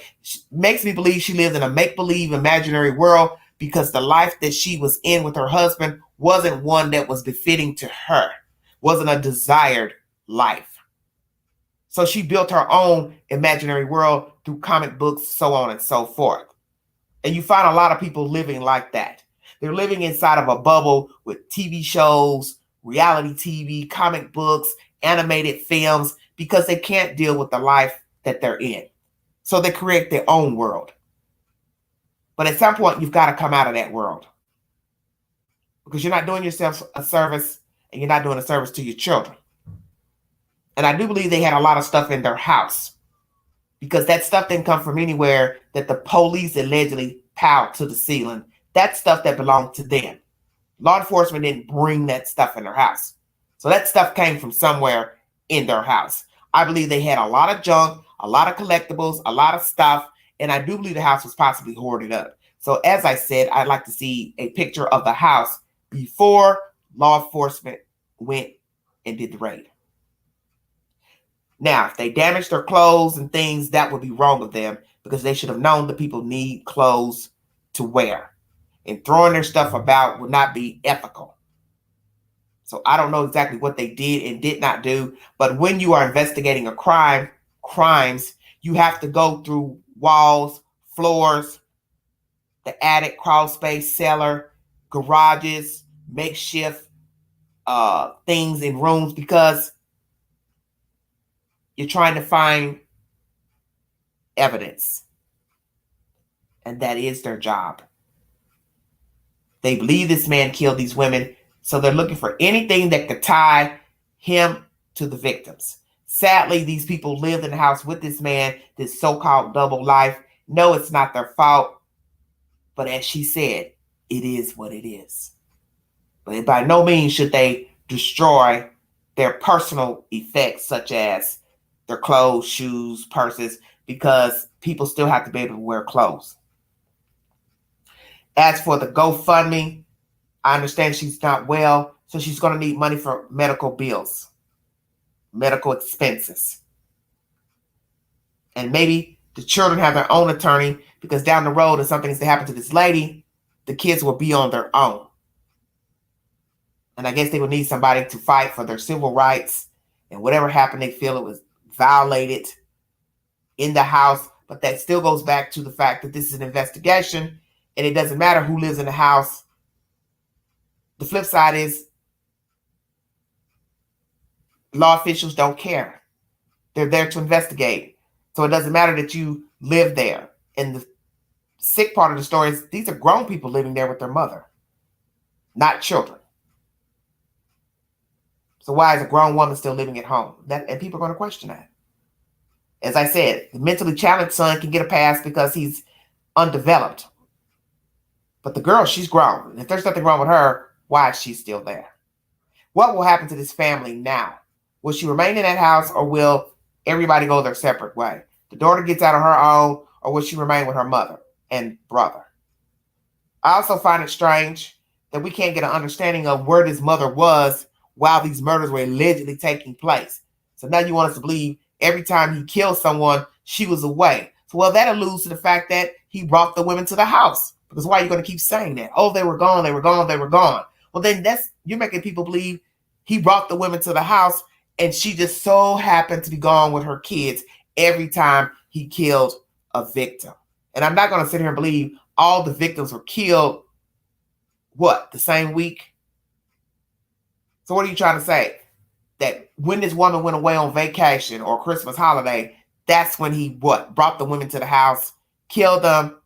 makes me believe she lives in a make-believe imaginary world, because the life that she was in with her husband wasn't one that was befitting to her, wasn't a desired life. So she built her own imaginary world through comic books, so on and so forth. And you find a lot of people living like that. They're living inside of a bubble with TV shows, reality TV, comic books, animated films, because they can't deal with the life that they're in. So they create their own world. But at some point, you've got to come out of that world, because you're not doing yourself a service, and you're not doing a service to your children. And I do believe they had a lot of stuff in their house, because that stuff didn't come from anywhere that the police allegedly piled to the ceiling. That's stuff that belonged to them. Law enforcement didn't bring that stuff in their house. So that stuff came from somewhere in their house. I believe they had a lot of junk, a lot of collectibles, a lot of stuff. And I do believe the house was possibly hoarded up. So as I said, I'd like to see a picture of the house before law enforcement went and did the raid. Now, if they damaged their clothes and things, that would be wrong of them because they should have known that people need clothes to wear. And throwing their stuff about would not be ethical. So I don't know exactly what they did and did not do. But when you are investigating a crimes, you have to go through walls, floors, the attic, crawl space, cellar, garages, makeshift things in rooms because you're trying to find evidence. And that is their job. They believe this man killed these women, so they're looking for anything that could tie him to the victims. Sadly, these people lived in the house with this man, this so-called double life. No, it's not their fault. But as she said, it is what it is. But by no means should they destroy their personal effects, such as their clothes, shoes, purses, because people still have to be able to wear clothes. As for the GoFundMe, I understand she's not well, so she's going to need money for medical bills, medical expenses. And maybe the children have their own attorney because down the road, if something is to happen to this lady, the kids will be on their own. And I guess they will need somebody to fight for their civil rights and whatever happened, they feel it was violated in the house. But that still goes back to the fact that this is an investigation and it doesn't matter who lives in the house. The flip side is law officials don't care. They're there to investigate. So it doesn't matter that you live there. And the sick part of the story is these are grown people living there with their mother, not children. So why is a grown woman still living at home? And people are going to question that. As I said, the mentally challenged son can get a pass because he's undeveloped. But the girl, she's grown. And if there's nothing wrong with her, why is she still there? What will happen to this family now? Will she remain in that house or will everybody go their separate way? The daughter gets out on her own or will she remain with her mother and brother? I also find it strange that we can't get an understanding of where this mother was while these murders were allegedly taking place. So now you want us to believe every time he killed someone, she was away. So, well, that alludes to the fact that he brought the women to the house. Because why are you going to keep saying that? Oh, they were gone, they were gone, they were gone. Well, then you're making people believe he brought the women to the house and she just so happened to be gone with her kids every time he killed a victim. And I'm not going to sit here and believe all the victims were killed, the same week? So what are you trying to say? That when this woman went away on vacation or Christmas holiday, that's when he brought the women to the house, killed them,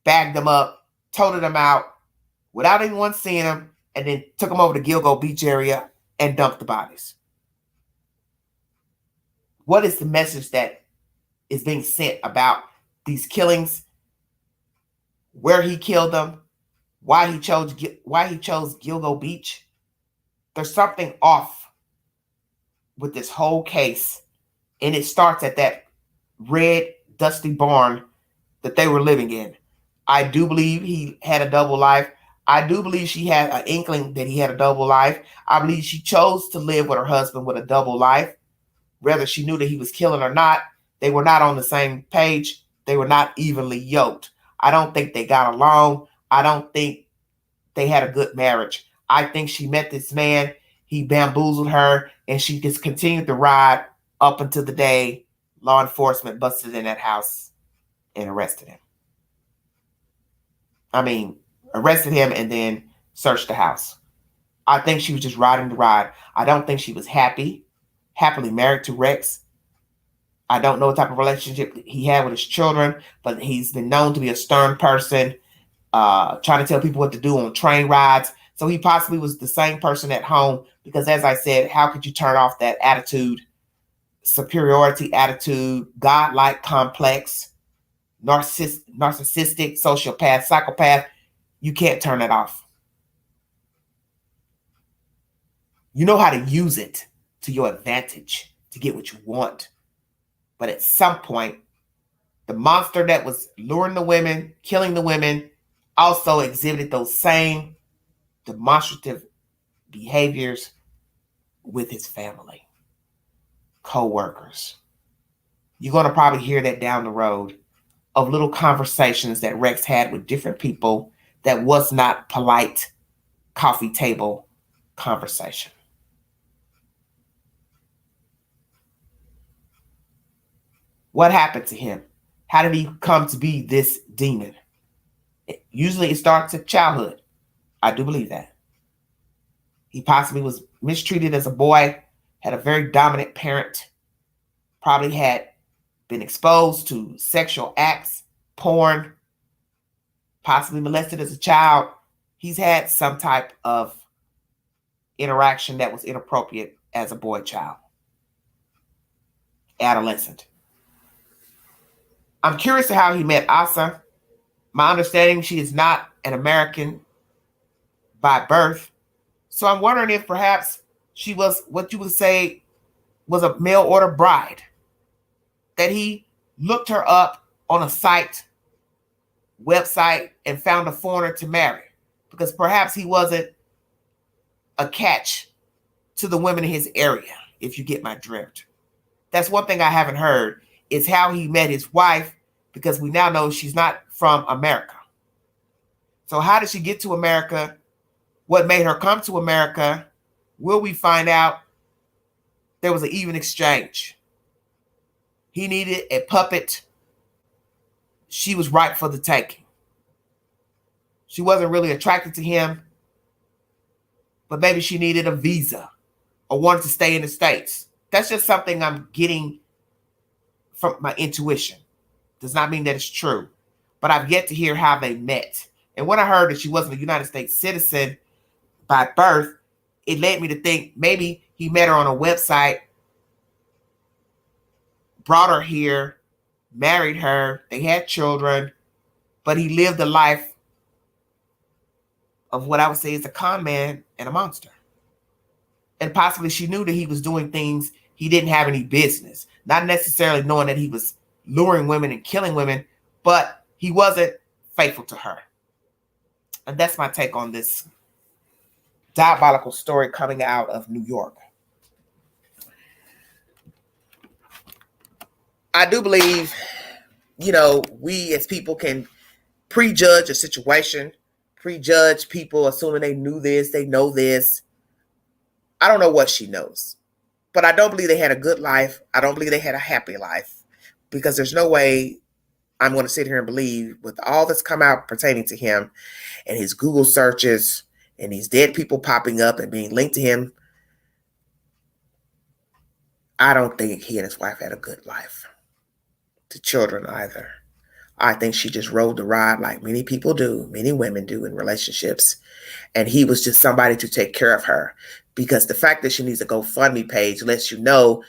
bagged them up, toted them out without anyone seeing them, and then took them over to Gilgo Beach area and dumped the bodies. What is the message that is being sent about these killings, where he killed them, why he chose Gilgo Beach? There's something off with this whole case, and it starts at that red, dusty barn that they were living in. I do believe he had a double life. I do believe she had an inkling that he had a double life. I believe she chose to live with her husband with a double life. Whether she knew that he was killing or not, they were not on the same page. They were not evenly yoked. I don't think they got along. I don't think they had a good marriage. I think she met this man, he bamboozled her, and she just continued to ride up until the day law enforcement busted in that house and arrested him. Arrested him and then searched the house. I think she was just riding the ride. I don't think she was happily married to Rex. I don't know what type of relationship he had with his children, but he's been known to be a stern person, trying to tell people what to do on train rides. So he possibly was the same person at home because, as I said, how could you turn off that attitude, superiority attitude, godlike complex, narcissistic, sociopath, psychopath? You can't turn it off. You know how to use it to your advantage to get what you want. But at some point, the monster that was luring the women, killing the women, also exhibited those same demonstrative behaviors with his family, co-workers. You're going to probably hear that down the road of little conversations that Rex had with different people that was not polite coffee table conversation. What happened to him? How did he come to be this demon? Usually it starts at childhood. I do believe that. He possibly was mistreated as a boy, had a very dominant parent, probably had been exposed to sexual acts, porn, possibly molested as a child. He's had some type of interaction that was inappropriate as a boy child, adolescent. I'm curious to how he met Asa. My understanding, she is not an American by birth. So I'm wondering if perhaps she was what you would say was a mail order bride, that he looked her up on a website, and found a foreigner to marry, because perhaps he wasn't a catch to the women in his area, if you get my drift. That's one thing I haven't heard, is how he met his wife, because we now know she's not from America. So how did she get to America? What made her come to America? Will we find out? There was an even exchange. He needed a puppet. She was right for the taking. She wasn't really attracted to him, but maybe she needed a visa or wanted to stay in the States. That's just something I'm getting from my intuition. Does not mean that it's true, but I've yet to hear how they met. And when I heard that she wasn't a United States citizen by birth, it led me to think maybe he met her on a website, brought her here, married her, they had children, but he lived a life of what I would say is a con man and a monster. And possibly she knew that he was doing things he didn't have any business. Not necessarily knowing that he was luring women and killing women, but he wasn't faithful to her. And that's my take on this diabolical story coming out of New York. I do believe, we as people can prejudge a situation, prejudge people assuming they knew this, they know this. I don't know what she knows, but I don't believe they had a good life. I don't believe they had a happy life, because there's no way I'm going to sit here and believe, with all that's come out pertaining to him and his Google searches and these dead people popping up and being linked to him, I don't think he and his wife had a good life. The children either. I think she just rode the ride like many people do, many women do in relationships. And he was just somebody to take care of her, because the fact that she needs a GoFundMe page lets you know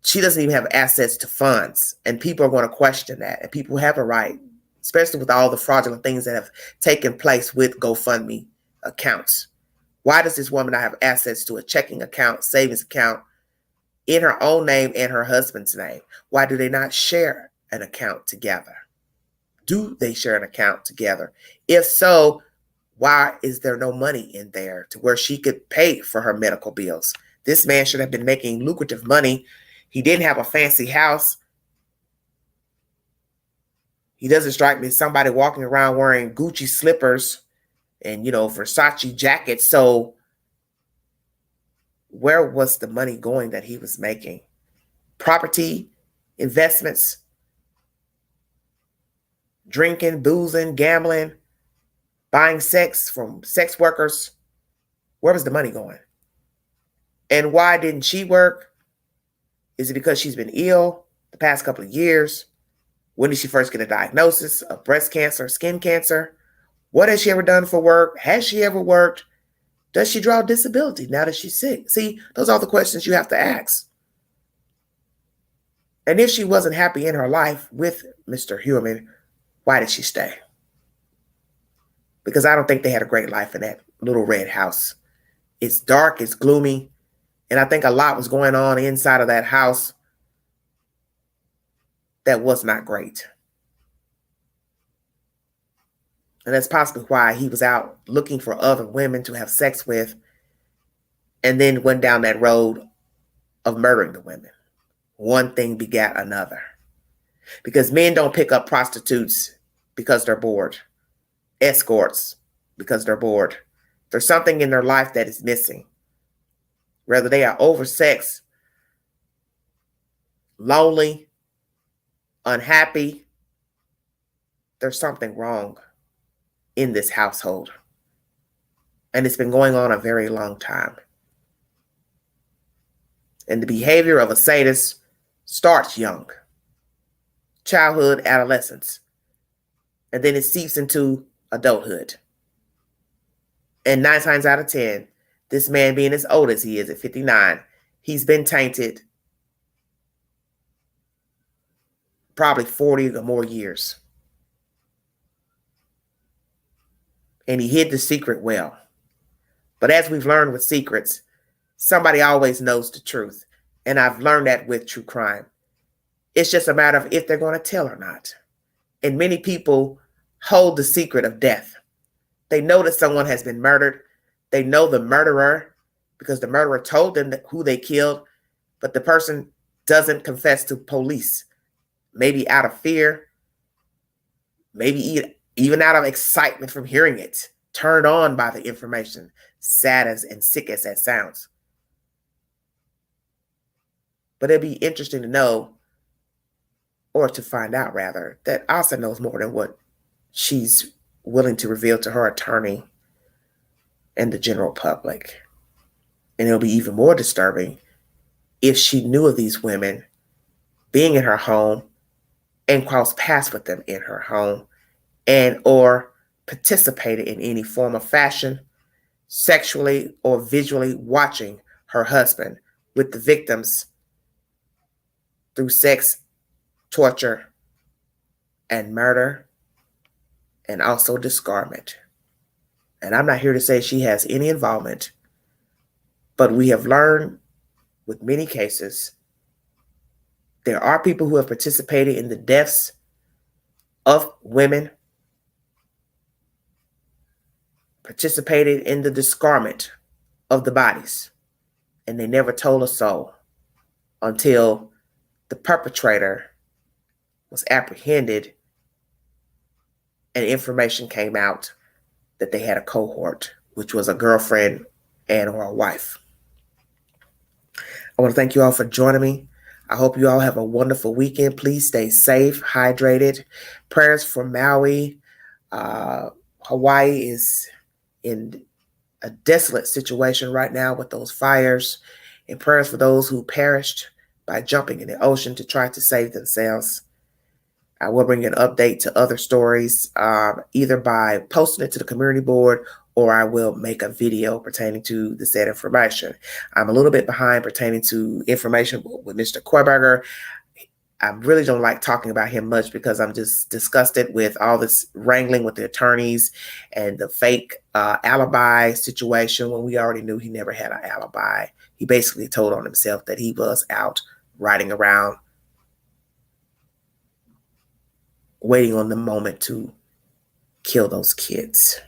she doesn't even have access to funds. And people are going to question that. And people have a right, especially with all the fraudulent things that have taken place with GoFundMe accounts. Why does this woman not have access to a checking account, savings account in her own name and her husband's name? Why do they not share an account together? Do they share an account together? If so, why is there no money in there to where she could pay for her medical bills? This man should have been making lucrative money. He didn't have a fancy house. He doesn't strike me as somebody walking around wearing Gucci slippers and, Versace jackets. So where was the money going that he was making? Property, investments, drinking, boozing, gambling, buying sex from sex workers. Where was the money going? And why didn't she work? Is it because she's been ill the past couple of years? When did she first get a diagnosis of breast cancer, skin cancer? What has she ever done for work? Has she ever worked? Does she draw disability now that she's sick? See, those are the questions you have to ask. And if she wasn't happy in her life with Mr. Heuermann, why did she stay? Because I don't think they had a great life in that little red house. It's dark, it's gloomy, and I think a lot was going on inside of that house that was not great. And that's possibly why he was out looking for other women to have sex with and then went down that road of murdering the women. One thing begat another. Because men don't pick up prostitutes because they're bored, escorts because they're bored. There's something in their life that is missing. Whether they are oversexed, lonely, unhappy, there's something wrong in this household. And it's been going on a very long time. And the behavior of a sadist starts young, childhood, adolescence, and then it seeps into adulthood. And 9 times out of 10, this man being as old as he is at 59, he's been tainted probably 40 or more years. And he hid the secret well. But as we've learned with secrets, somebody always knows the truth. And I've learned that with true crime. It's just a matter of if they're going to tell or not. And many people hold the secret of death. They know that someone has been murdered. They know the murderer because the murderer told them who they killed, but the person doesn't confess to police. Maybe out of fear, maybe even out of excitement from hearing it, turned on by the information, sad as and sick as that sounds. But it'd be interesting to know, or to find out rather, that Asa knows more than what she's willing to reveal to her attorney and the general public. And it'll be even more disturbing if she knew of these women being in her home and crossed paths with them in her home and or participated in any form of fashion, sexually or visually watching her husband with the victims through sex, torture, and murder, and also discardment. And I'm not here to say she has any involvement, but we have learned with many cases, there are people who have participated in the deaths of women, participated in the discardment of the bodies, and they never told a soul until the perpetrator was apprehended and information came out that they had a cohort, which was a girlfriend and or a wife. I want to thank you all for joining me. I hope you all have a wonderful weekend. Please stay safe, hydrated. Prayers for Maui. Hawaii is in a desolate situation right now with those fires. And prayers for those who perished by jumping in the ocean to try to save themselves. I will bring an update to other stories, either by posting it to the community board or I will make a video pertaining to the said information. I'm a little bit behind pertaining to information with Mr. Koiberger. I really don't like talking about him much because I'm just disgusted with all this wrangling with the attorneys and the fake alibi situation when we already knew he never had an alibi. He basically told on himself that he was out riding around waiting on the moment to kill those kids.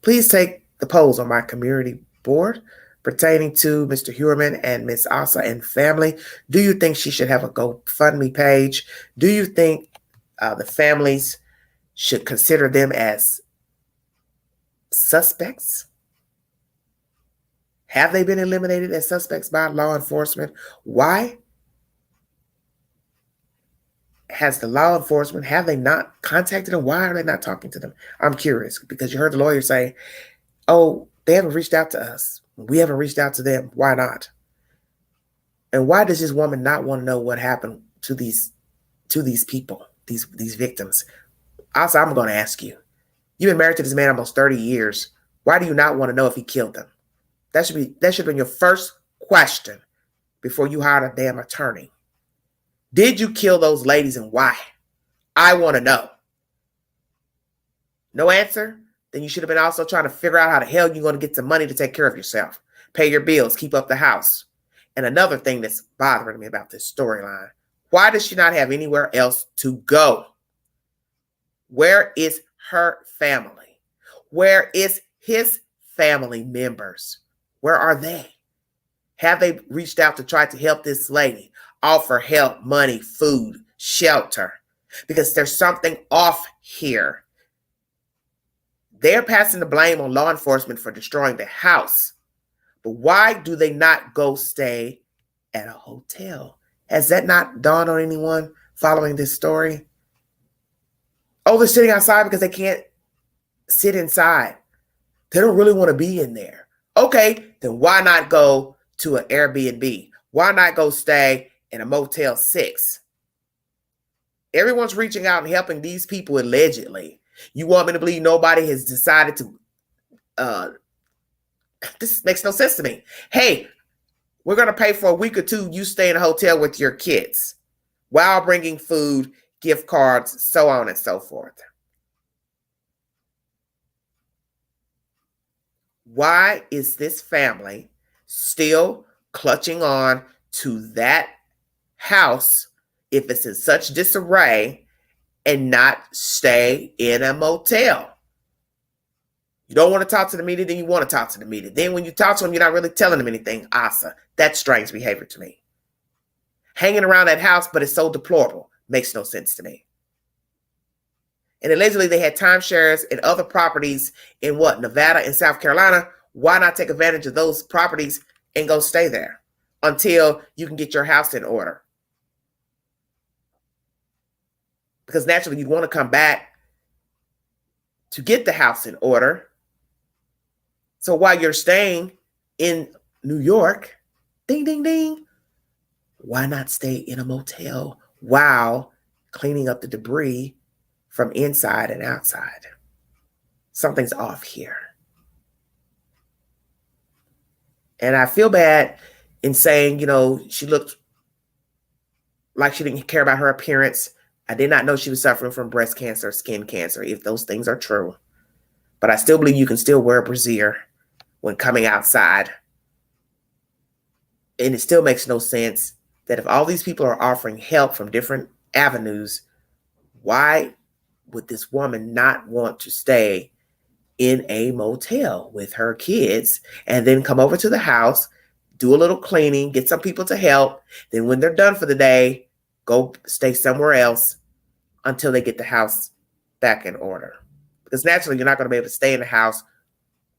Please take the polls on my community board pertaining to Mr. Heuermann and Miss Asa and family. Do you think she should have a GoFundMe page? Do you think the families should consider them as suspects? Have they been eliminated as suspects by law enforcement? Why? Has the law enforcement, have they not contacted them? Why are they not talking to them? I'm curious because you heard the lawyer say, oh, they haven't reached out to us. We haven't reached out to them. Why not? And why does this woman not want to know what happened to these people, these victims? Also, I'm going to ask you, you've been married to this man almost 30 years. Why do you not want to know if he killed them? That should have been your first question before you hired a damn attorney. Did you kill those ladies and why? I want to know. No answer? Then you should have been also trying to figure out how the hell you're going to get some money to take care of yourself. Pay your bills, keep up the house. And another thing that's bothering me about this storyline, why does she not have anywhere else to go? Where is her family? Where is his family members? Where are they? Have they reached out to try to help this lady, offer help, money, food, shelter? Because there's something off here. They're passing the blame on law enforcement for destroying the house. But why do they not go stay at a hotel? Has that not dawned on anyone following this story? Oh, they're sitting outside because they can't sit inside. They don't really want to be in there. Okay, then why not go to an Airbnb? Why not go stay in a Motel 6? Everyone's reaching out and helping these people allegedly. You want me to believe nobody has decided to, this makes no sense to me. Hey, we're going to pay for a week or two. You stay in a hotel with your kids while bringing food, gift cards, so on and so forth. Why is this family still clutching on to that house if it's in such disarray and not stay in a motel? You don't want to talk to the media, then you want to talk to the media. Then when you talk to them, you're not really telling them anything. Asa, that's strange behavior to me. Hanging around that house, but it's so deplorable. Makes no sense to me. And allegedly they had timeshares and other properties in Nevada and South Carolina. Why not take advantage of those properties and go stay there until you can get your house in order? Because naturally you'd want to come back to get the house in order. So while you're staying in New York, ding, ding, ding, why not stay in a motel while cleaning up the debris from inside and outside? Something's off here. And I feel bad in saying, she looked like she didn't care about her appearance. I did not know she was suffering from breast cancer, skin cancer, if those things are true. But I still believe you can still wear a brassiere when coming outside. And it still makes no sense that if all these people are offering help from different avenues, why would this woman not want to stay in a motel with her kids and then come over to the house, do a little cleaning, get some people to help. Then when they're done for the day, go stay somewhere else until they get the house back in order. Because naturally, you're not going to be able to stay in the house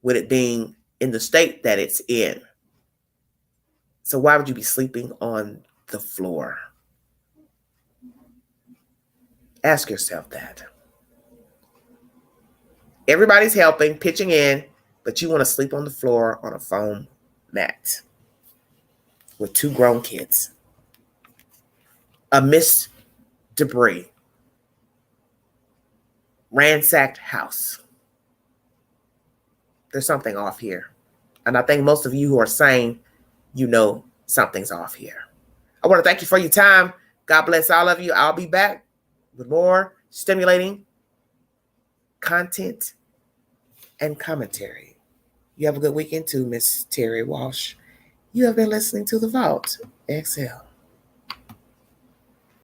with it being in the state that it's in. So why would you be sleeping on the floor? Ask yourself that. Everybody's helping, pitching in, but you want to sleep on the floor on a foam mat with 2 grown kids amidst debris, ransacked house. There's something off here. And I think most of you who are sane, something's off here. I want to thank you for your time. God bless all of you. I'll be back with more stimulating content and commentary. You have a good weekend too, Miss Terry Walsh. You have been listening to The Vault XL.